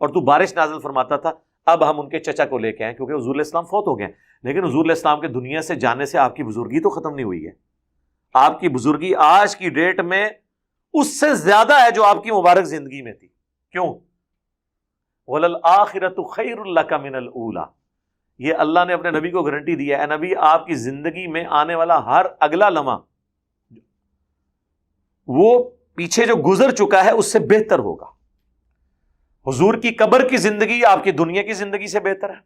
اور تو بارش نازل فرماتا تھا. اب ہم ان کے چچا کو لے کے آئے کیونکہ حضور علیہ السلام فوت ہو گئے، لیکن حضور علیہ السلام کے دنیا سے جانے سے آپ کی بزرگی تو ختم نہیں ہوئی ہے. آپ کی بزرگی آج کی ڈیٹ میں اس سے زیادہ ہے جو آپ کی مبارک زندگی میں تھی. کیوں؟ وَلَلْآخِرَةُ خَيْرٌ لَكَ مِنَ الْأُولَى. یہ اللہ نے اپنے نبی کو گارنٹی دی ہے، اے نبی آپ کی زندگی میں آنے والا ہر اگلا لمحہ وہ پیچھے جو گزر چکا ہے اس سے بہتر ہوگا. حضور کی قبر کی زندگی آپ کی دنیا کی زندگی سے بہتر ہے.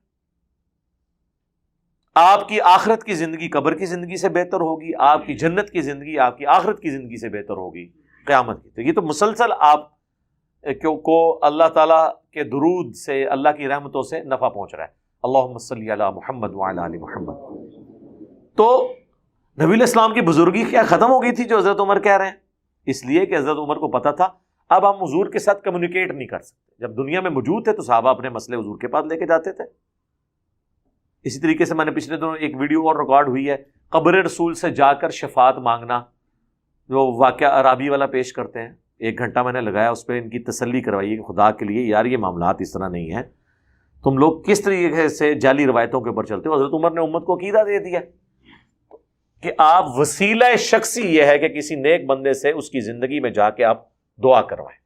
آپ کی آخرت کی زندگی قبر کی زندگی سے بہتر ہوگی. آپ کی جنت کی زندگی آپ کی آخرت کی زندگی سے بہتر ہوگی قیامت کی. تو یہ تو مسلسل آپ کو اللہ تعالیٰ کے درود سے، اللہ کی رحمتوں سے نفع پہنچ رہا ہے. اللہم صلی علی محمد وعلی آل محمد. تو نبی علیہ السلام کی بزرگی کیا ختم ہو گئی تھی جو حضرت عمر کہہ رہے ہیں؟ اس لیے کہ حضرت عمر کو پتا تھا اب ہم حضور کے ساتھ کمیونیکیٹ نہیں کر سکتے. جب دنیا میں موجود تھے تو صحابہ اپنے مسئلے حضور کے پاس لے کے جاتے تھے. اسی طریقے سے میں نے پچھلے دنوں ایک ویڈیو اور ریکارڈ ہوئی ہے، قبر رسول سے جا کر شفاعت مانگنا، جو واقعہ عرابی والا پیش کرتے ہیں. 1 گھنٹہ میں نے لگایا اس پہ ان کی تسلی کروائی کہ خدا کے لیے یار یہ معاملات اس طرح نہیں ہیں، تم لوگ کس طریقے سے جعلی روایتوں کے اوپر چلتے ہو. حضرت عمر نے امت کو عقیدہ دے دیا کہ آپ وسیلہ شخصی یہ ہے کہ کسی نیک بندے سے اس کی زندگی میں جا کے آپ دعا کروائیں.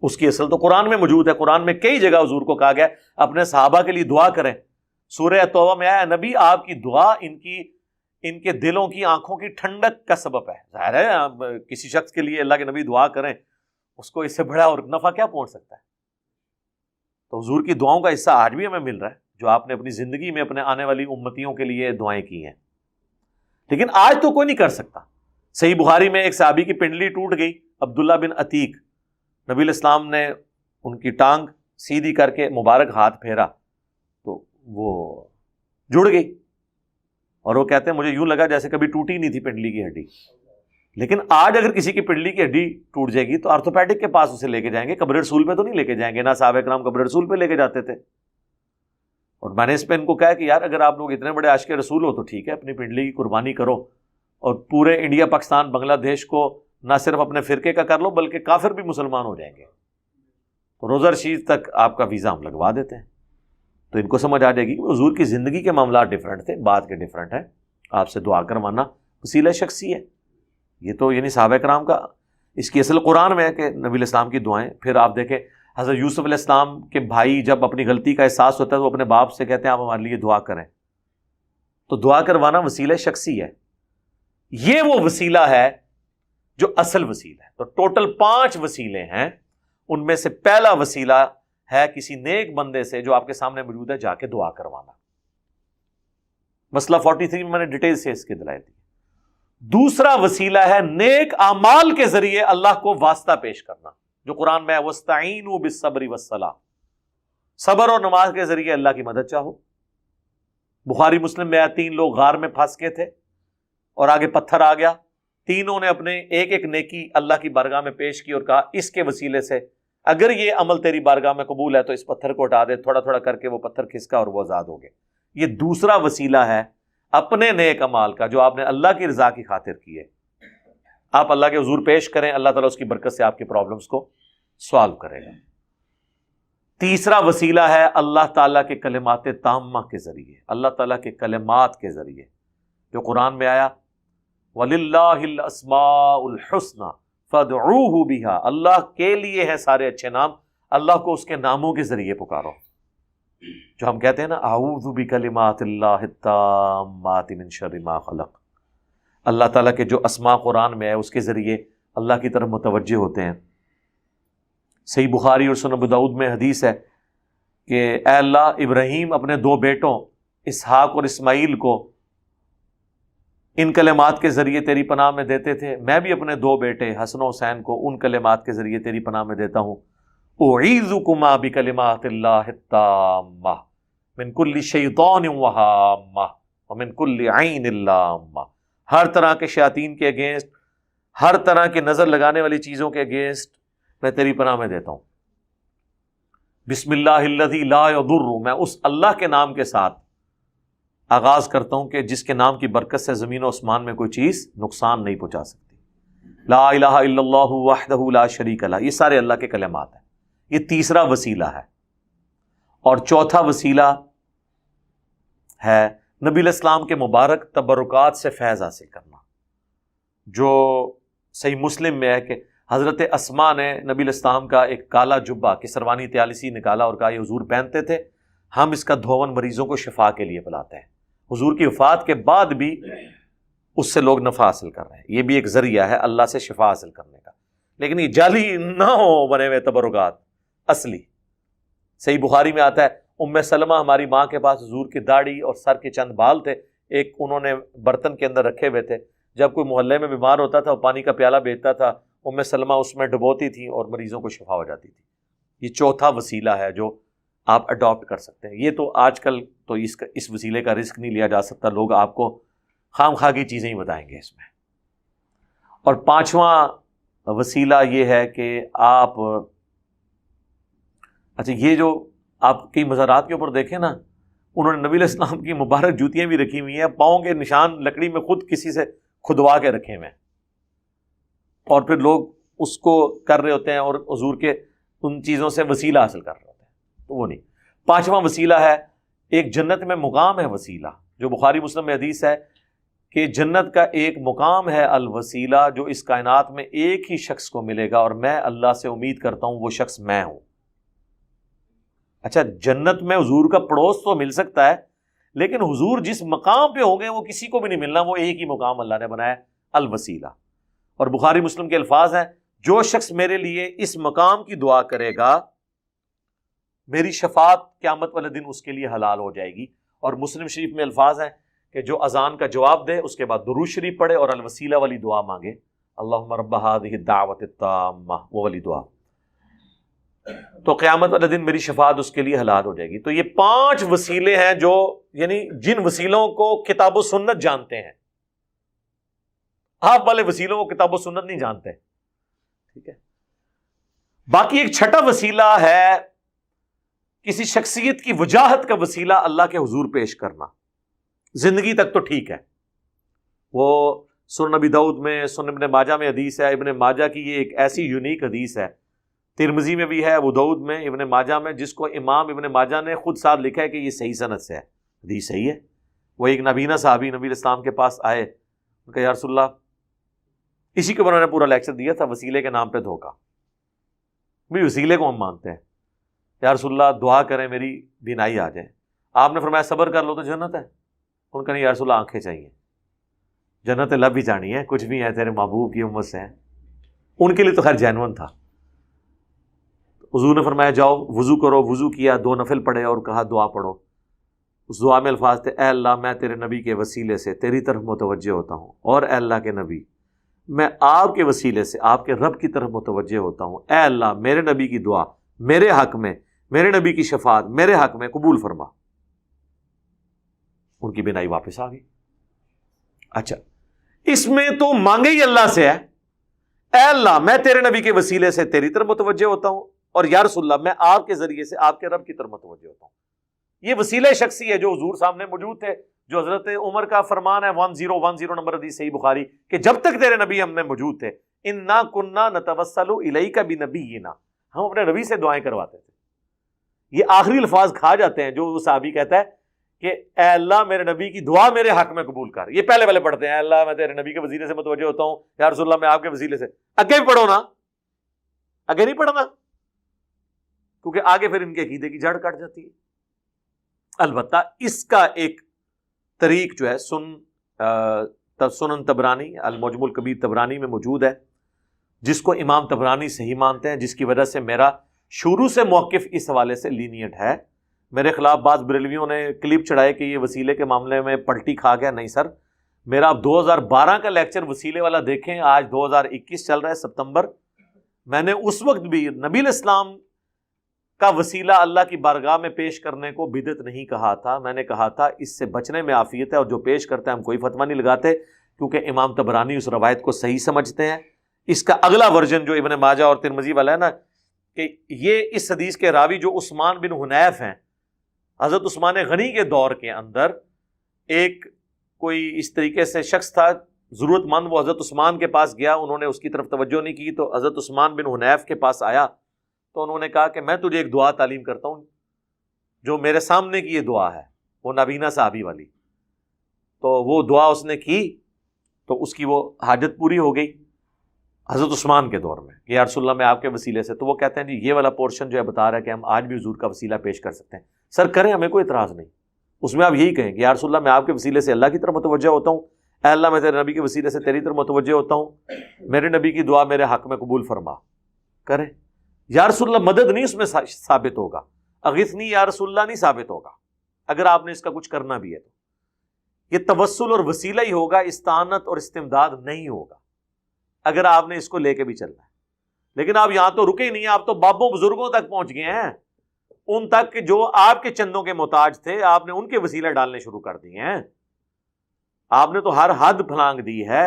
اس کی اصل تو قرآن میں موجود ہے. قرآن میں کئی جگہ حضور کو کہا گیا اپنے صحابہ کے لیے دعا کریں. سورہ توبہ میں آیا نبی آپ کی دعا ان کے دلوں کی آنکھوں کی ٹھنڈک کا سبب ہے. ظاہر ہے کسی شخص کے لیے اللہ کے نبی دعا کریں، اس کو اس سے بڑا اور نفع کیا پہنچ سکتا ہے. تو حضور کی دعاؤں کا حصہ آج بھی ہمیں مل رہا ہے. جو آپ نے اپنی زندگی میں اپنے آنے والی امتیوں کے لیے دعائیں کی ہیں، لیکن آج تو کوئی نہیں کر سکتا۔ صحیح بخاری میں ایک صحابی کی پنڈلی ٹوٹ گئی، عبداللہ بن عتیق، نبی علیہ السلام نے ان کی ٹانگ سیدھی کر کے مبارک ہاتھ پھیرا تو وہ جڑ گئی، اور وہ کہتے ہیں مجھے یوں لگا جیسے کبھی ٹوٹی نہیں تھی پنڈلی کی ہڈی۔ لیکن آج اگر کسی کی پنڈلی کی ہڈی ٹوٹ جائے گی تو آرتھوپیڈک کے پاس اسے لے کے جائیں گے، قبر رسول پہ تو نہیں لے کے جائیں گے، نہ صحابہ کرام قبر رسول پہ لے کے جاتے تھے۔ اور میں نے اس پہ ان کو کہا کہ یار اگر آپ لوگ اتنے بڑے عاشق رسول ہو تو ٹھیک ہے، اپنی پنڈلی کی قربانی کرو اور پورے انڈیا، پاکستان، بنگلہ دیش کو نہ صرف اپنے فرقے کا کر لو بلکہ کافر بھی مسلمان ہو جائیں گے، تو روزہ رشید تک آپ کا ویزا ہم لگوا دیتے ہیں۔ تو ان کو سمجھ آ جائے گی کہ حضور کی زندگی کے معاملات ڈیفرنٹ تھے، بات کے ڈیفرنٹ ہے۔ آپ سے دعا کروانا وسیلہ شخصی ہے، یہ تو یعنی صحابہ کرام کا، اس کی اصل قرآن میں ہے کہ نبی علیہ السلام کی دعائیں۔ پھر آپ دیکھیں حضرت یوسف علیہ السلام کے بھائی جب اپنی غلطی کا احساس ہوتا ہے تو وہ اپنے باپ سے کہتے ہیں آپ ہمارے لیے دعا کریں، تو دعا کروانا وسیلہ شخصی ہے۔ یہ وہ وسیلہ ہے جو اصل وسیلہ ہے۔ تو ٹوٹل 5 وسیلے ہیں، ان میں سے پہلا وسیلہ ہے کسی نیک بندے سے جو آپ کے سامنے موجود ہے جا کے دعا کروانا۔ مسئلہ 43 میں نے ڈیٹیل سے اس کے دلائل دی۔ دوسرا وسیلہ ہے نیک اعمال کے ذریعے اللہ کو واسطہ پیش کرنا، جو قرآن میں ہے وَاسْتَعِینُوا بِالصَّبْرِ وَالصَّلَاةِ، صبر اور نماز کے ذریعے اللہ کی مدد چاہو۔ بخاری مسلم میں 3 لوگ غار میں پھنس کے تھے اور آگے پتھر آ گیا، تینوں نے اپنے ایک ایک نیکی اللہ کی بارگاہ میں پیش کی اور کہا اس کے وسیلے سے اگر یہ عمل تیری بارگاہ میں قبول ہے تو اس پتھر کو ہٹا دے۔ تھوڑا تھوڑا کر کے وہ پتھر کھسکا اور وہ آزاد ہو گئے۔ یہ دوسرا وسیلہ ہے اپنے نیک اعمال کا جو آپ نے اللہ کی رضا کی خاطر کیے، آپ اللہ کے حضور پیش کریں، اللہ تعالیٰ اس کی برکت سے آپ کی پرابلمس کو سوالو کرے گا۔ تیسرا وسیلہ ہے اللہ تعالیٰ کے کلمات تامہ کے ذریعے، اللہ تعالیٰ کے کلمات کے ذریعے، جو قرآن میں آیا وَلِلَّهِ الْأَسْمَاءُ الْحُسْنَى فَادْعُوهُ بِهَا، اللہ کے لیے ہیں سارے اچھے نام، اللہ کو اس کے ناموں کے ذریعے پکارو۔ جو ہم کہتے ہیں نا اعوذ بکلمات اللہ التامات من شر ما خلق، اللہ تعالیٰ کے جو اسماء قرآن میں ہے اس کے ذریعے اللہ کی طرف متوجہ ہوتے ہیں۔ صحیح بخاری اور سنن ابو داؤد میں حدیث ہے کہ اے اللہ، ابراہیم اپنے 2 بیٹوں اسحاق اور اسماعیل کو ان کلمات کے ذریعے تیری پناہ میں دیتے تھے، میں بھی اپنے 2 بیٹے حسن و حسین کو ان کلمات کے ذریعے تیری پناہ میں دیتا ہوں۔ اعیذکما بکلمات اللہ التامہ من کل شیطان وہامہ ومن کل عین لامہ، ہر طرح کے شیاطین کے اگینسٹ، ہر طرح کی نظر لگانے والی چیزوں کے اگینسٹ میں تیری پناہ میں دیتا ہوں۔ بسم اللہ الذی لا یضر، میں اس اللہ کے نام کے ساتھ آغاز کرتا ہوں کہ جس کے نام کی برکت سے زمین و آسمان میں کوئی چیز نقصان نہیں پہنچا سکتی۔ لا الہ الا اللہ وحدہ لا شریک لہ، یہ سارے اللہ کے کلمات ہیں۔ یہ تیسرا وسیلہ ہے۔ اور چوتھا وسیلہ ہے نبی علیہ السلام کے مبارک تبرکات سے فیض حاصل کرنا، جو صحیح مسلم میں ہے کہ حضرت اسما نے نبی علیہ السلام کا ایک کالا جبہ کسروانی طیالسی نکالا اور کہا یہ حضور پہنتے تھے، ہم اس کا دھون مریضوں کو شفا کے لیے پلاتے ہیں۔ حضور کی وفات کے بعد بھی اس سے لوگ نفع حاصل کر رہے ہیں، یہ بھی ایک ذریعہ ہے اللہ سے شفا حاصل کرنے کا۔ لیکن یہ جعلی نہ ہو بنے ہوئے تبرکات، اصلی۔ صحیح بخاری میں آتا ہے ام سلمہ ہماری ماں کے پاس حضور کی داڑھی اور سر کے چند بال تھے، ایک انہوں نے برتن کے اندر رکھے ہوئے تھے، جب کوئی محلے میں بیمار ہوتا تھا وہ پانی کا پیالہ بھیجتا تھا، ام سلمہ اس میں ڈبوتی تھی اور مریضوں کو شفا ہو جاتی تھی۔ یہ چوتھا وسیلہ ہے جو آپ اڈاپٹ کر سکتے ہیں۔ یہ تو آج کل تو اس وسیلے کا رسک نہیں لیا جا سکتا، لوگ آپ کو خام خواہ کی چیزیں ہی بتائیں گے اس میں۔ اور پانچواں وسیلہ یہ ہے کہ آپ اچھا یہ جو آپ کی مزارات کے اوپر دیکھیں نا، انہوں نے نبی علیہ السلام کی مبارک جوتیاں بھی رکھی ہوئی ہیں، پاؤں کے نشان لکڑی میں خود کسی سے کھدوا کے رکھے ہوئے ہیں، اور پھر لوگ اس کو کر رہے ہوتے ہیں اور حضور کے ان چیزوں سے وسیلہ حاصل کر رہے ہوتے ہیں، تو وہ نہیں۔ پانچواں وسیلہ ہے ایک جنت میں مقام ہے وسیلہ، جو بخاری مسلم میں حدیث ہے کہ جنت کا ایک مقام ہے الوسیلہ، جو اس کائنات میں ایک ہی شخص کو ملے گا، اور میں اللہ سے امید کرتا ہوں وہ شخص میں ہوں۔ اچھا، جنت میں حضور کا پڑوس تو مل سکتا ہے، لیکن حضور جس مقام پہ ہوں گے وہ کسی کو بھی نہیں ملنا، وہ ایک ہی مقام اللہ نے بنایا الوسیلہ۔ اور بخاری مسلم کے الفاظ ہیں جو شخص میرے لیے اس مقام کی دعا کرے گا میری شفاعت قیامت والے دن اس کے لیے حلال ہو جائے گی۔ اور مسلم شریف میں الفاظ ہیں کہ جو اذان کا جواب دے اس کے بعد درود شریف پڑھے اور الوسیلہ والی دعا مانگے، اللہم رب هذه الدعوۃ التامہ، وہ والی دعا، تو قیامت والے دن میری شفاعت اس کے لیے حلال ہو جائے گی۔ تو یہ 5 وسیلے ہیں جو یعنی جن وسیلوں کو کتاب و سنت جانتے ہیں، آپ والے وسیلوں کو کتاب و سنت نہیں جانتے، ٹھیک ہے۔ باقی ایک چھٹا وسیلہ ہے کسی شخصیت کی وجاہت کا وسیلہ اللہ کے حضور پیش کرنا، زندگی تک تو ٹھیک ہے، وہ سنن نبی داؤد میں، سنن ابن ماجہ میں حدیث ہے، ابن ماجہ کی یہ ایک ایسی یونیک حدیث ہے، ترمذی میں بھی ہے، ابو داؤد میں، ابن ماجہ میں، جس کو امام ابن ماجہ نے خود ساتھ لکھا ہے کہ یہ صحیح سند سے ہے، حدیث صحیح ہے۔ وہ ایک نابینا صحابی نبی الاسلام کے پاس آئے، ان کا یا رسول اللہ، اسی کے اوپر انہوں نے پورا لیکچر دیا تھا، وسیلے کے نام پہ دھوکا، بھی وسیلے کو ہم مانتے ہیں، یا رسول اللہ دعا کریں میری بینائی آ جائے۔ آپ نے فرمایا صبر کر لو تو جنت ہے۔ ان کا نہیں، یا رسول اللہ آنکھیں چاہیے، جنت لب بھی جانی ہے، کچھ بھی ہے تیرے محبوب کی امت سے ہیں، ان کے لیے تو خیر جینون تھا۔ حضور نے فرمایا جاؤ وضو کرو، وضو کیا، 2 نفل پڑھے اور کہا دعا پڑھو۔ اس دعا میں الفاظ تھے، اے اللہ میں تیرے نبی کے وسیلے سے تیری طرف متوجہ ہوتا ہوں، اور اے اللہ کے نبی میں آپ کے وسیلے سے آپ کے رب کی طرف متوجہ ہوتا ہوں، اے اللہ میرے نبی کی دعا میرے حق میں، میرے نبی کی شفاعت میرے حق میں قبول فرما۔ ان کی بینائی واپس آ گئی۔ اچھا، اس میں تو مانگے ہی اللہ سے ہے، اے اللہ میں تیرے نبی کے وسیلے سے تیری طرف متوجہ ہوتا ہوں، اور یا رسول اللہ میں آپ کے ذریعے سے آپ کے رب کی طرف متوجہ ہوتا ہوں۔ یہ وسیلہ شخصی ہے جو حضور سامنے موجود تھے، جو حضرت عمر کا فرمان ہے 1010 نمبر حدیث صحیح بخاری، کہ جب تک تیرے نبی ہم میں موجود تھے، انا کننا نتوسل الیک بنبینا، ہم اپنے نبی سے دعائیں کرواتے تھے۔ یہ آخری الفاظ کھا جاتے ہیں جو وہ صحابی کہتا ہے کہ اے اللہ میرے نبی کی دعا میرے حق میں قبول کر۔ یہ پہلے پڑھتے ہیں، اے اللہ میں تیرے نبی کے وسیلے سے متوجہ ہوتا ہوں، یا رسول اللہ میں آپ کے وسیلے سے۔ آگے بھی پڑھو نا، آگے نہیں پڑھنا، کیونکہ آگے پھر ان کے عقیدے کی جڑ کٹ جاتی ہے۔ البتہ اس کا ایک طریق جو ہے سنن تبرانی، المعجم الکبیر تبرانی میں موجود ہے، جس کو امام تبرانی صحیح مانتے ہیں، جس کی وجہ سے میرا شروع سے موقف اس حوالے سے لینیٹ ہے۔ میرے خلاف بعض بریلویوں نے کلپ چڑھائے کہ یہ وسیلے کے معاملے میں پلٹی کھا گیا۔ نہیں سر، میرا آپ 2012 کا لیکچر وسیلے والا دیکھیں، آج 2021 چل رہا ہے ستمبر، میں نے اس وقت بھی نبی الاسلام کا وسیلہ اللہ کی بارگاہ میں پیش کرنے کو بدعت نہیں کہا تھا، میں نے کہا تھا اس سے بچنے میں عافیت ہے، اور جو پیش کرتے ہیں ہم کوئی فتویٰ نہیں لگاتے، کیونکہ امام تبرانی اس روایت کو صحیح سمجھتے ہیں۔ اس کا اگلا ورژن جو ابن ماجہ اور ترمذی والا ہے نا، کہ یہ اس حدیث کے راوی جو عثمان بن حنیف ہیں، حضرت عثمان غنی کے دور کے اندر ایک کوئی اس طریقے سے شخص تھا ضرورت مند، وہ حضرت عثمان کے پاس گیا، انہوں نے اس کی طرف توجہ نہیں کی، تو حضرت عثمان بن حنیف کے پاس آیا تو انہوں نے کہا کہ میں تجھے ایک دعا تعلیم کرتا ہوں، جو میرے سامنے کی یہ دعا ہے، وہ نابینا صحابی والی۔ تو وہ دعا اس نے کی تو اس کی وہ حاجت پوری ہو گئی حضرت عثمان کے دور میں، کہ یا رسول اللہ میں آپ کے وسیلے سے۔ تو وہ کہتے ہیں جی یہ والا پورشن جو ہے بتا رہا ہے کہ ہم آج بھی حضور کا وسیلہ پیش کر سکتے ہیں۔ سر کریں، ہمیں کوئی اعتراض نہیں، اس میں آپ یہی کہیں کہ یا رسول اللہ میں آپ کے وسیلے سے اللہ کی طرف متوجہ ہوتا ہوں، اے اللہ میں تیرے نبی کے وسیلے سے تیری طرف متوجہ ہوتا ہوں، میرے نبی کی دعا میرے حق میں قبول فرما۔ کریں، یا رسول اللہ مدد نہیں اس میں ثابت ہوگا، اغثنی یا رسول اللہ نہیں ثابت ہوگا، اگر آپ نے اس کا کچھ کرنا بھی ہے تو یہ توسل اور وسیلہ ہی ہوگا، استعانت اور استمداد نہیں ہوگا، اگر آپ نے اس کو لے کے بھی چلنا ہے۔ لیکن آپ یہاں تو رکے ہی نہیں، آپ تو بابوں بزرگوں تک پہنچ گئے ہیں، ان تک جو آپ کے چندوں کے محتاج تھے، آپ نے ان کے وسیلے ڈالنے شروع کر دیے ہیں، آپ نے تو ہر حد پھلانگ دی ہے،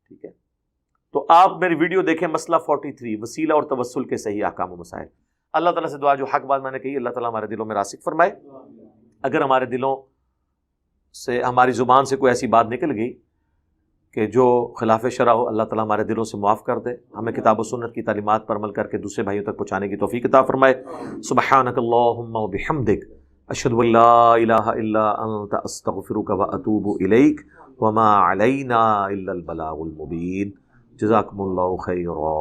ٹھیک ہے۔ تو آپ میری ویڈیو دیکھیں، مسئلہ 43، وسیلہ اور توسل کے صحیح احکام و مسائل۔ اللہ تعالیٰ سے دعا جو حق بات میں نے کہی، اللہ تعالیٰ ہمارے دلوں میں راسخ فرمائے۔ اگر ہمارے دلوں سے، ہماری زبان سے کوئی ایسی بات نکل گئی کہ جو خلاف شرع ہو، اللہ تعالیٰ ہمارے دلوں سے معاف کر دے، ہمیں کتاب و سنت کی تعلیمات پر عمل کر کے دوسرے بھائیوں تک پہنچانے کی توفیق عطا فرمائے۔ سبحانک اللہم و بحمدک، اشہد ان لا الہ الا انت، استغفرک و اتوب الیک، وما علینا الا البلاغ المبین۔ جزاکم اللہ خیرا۔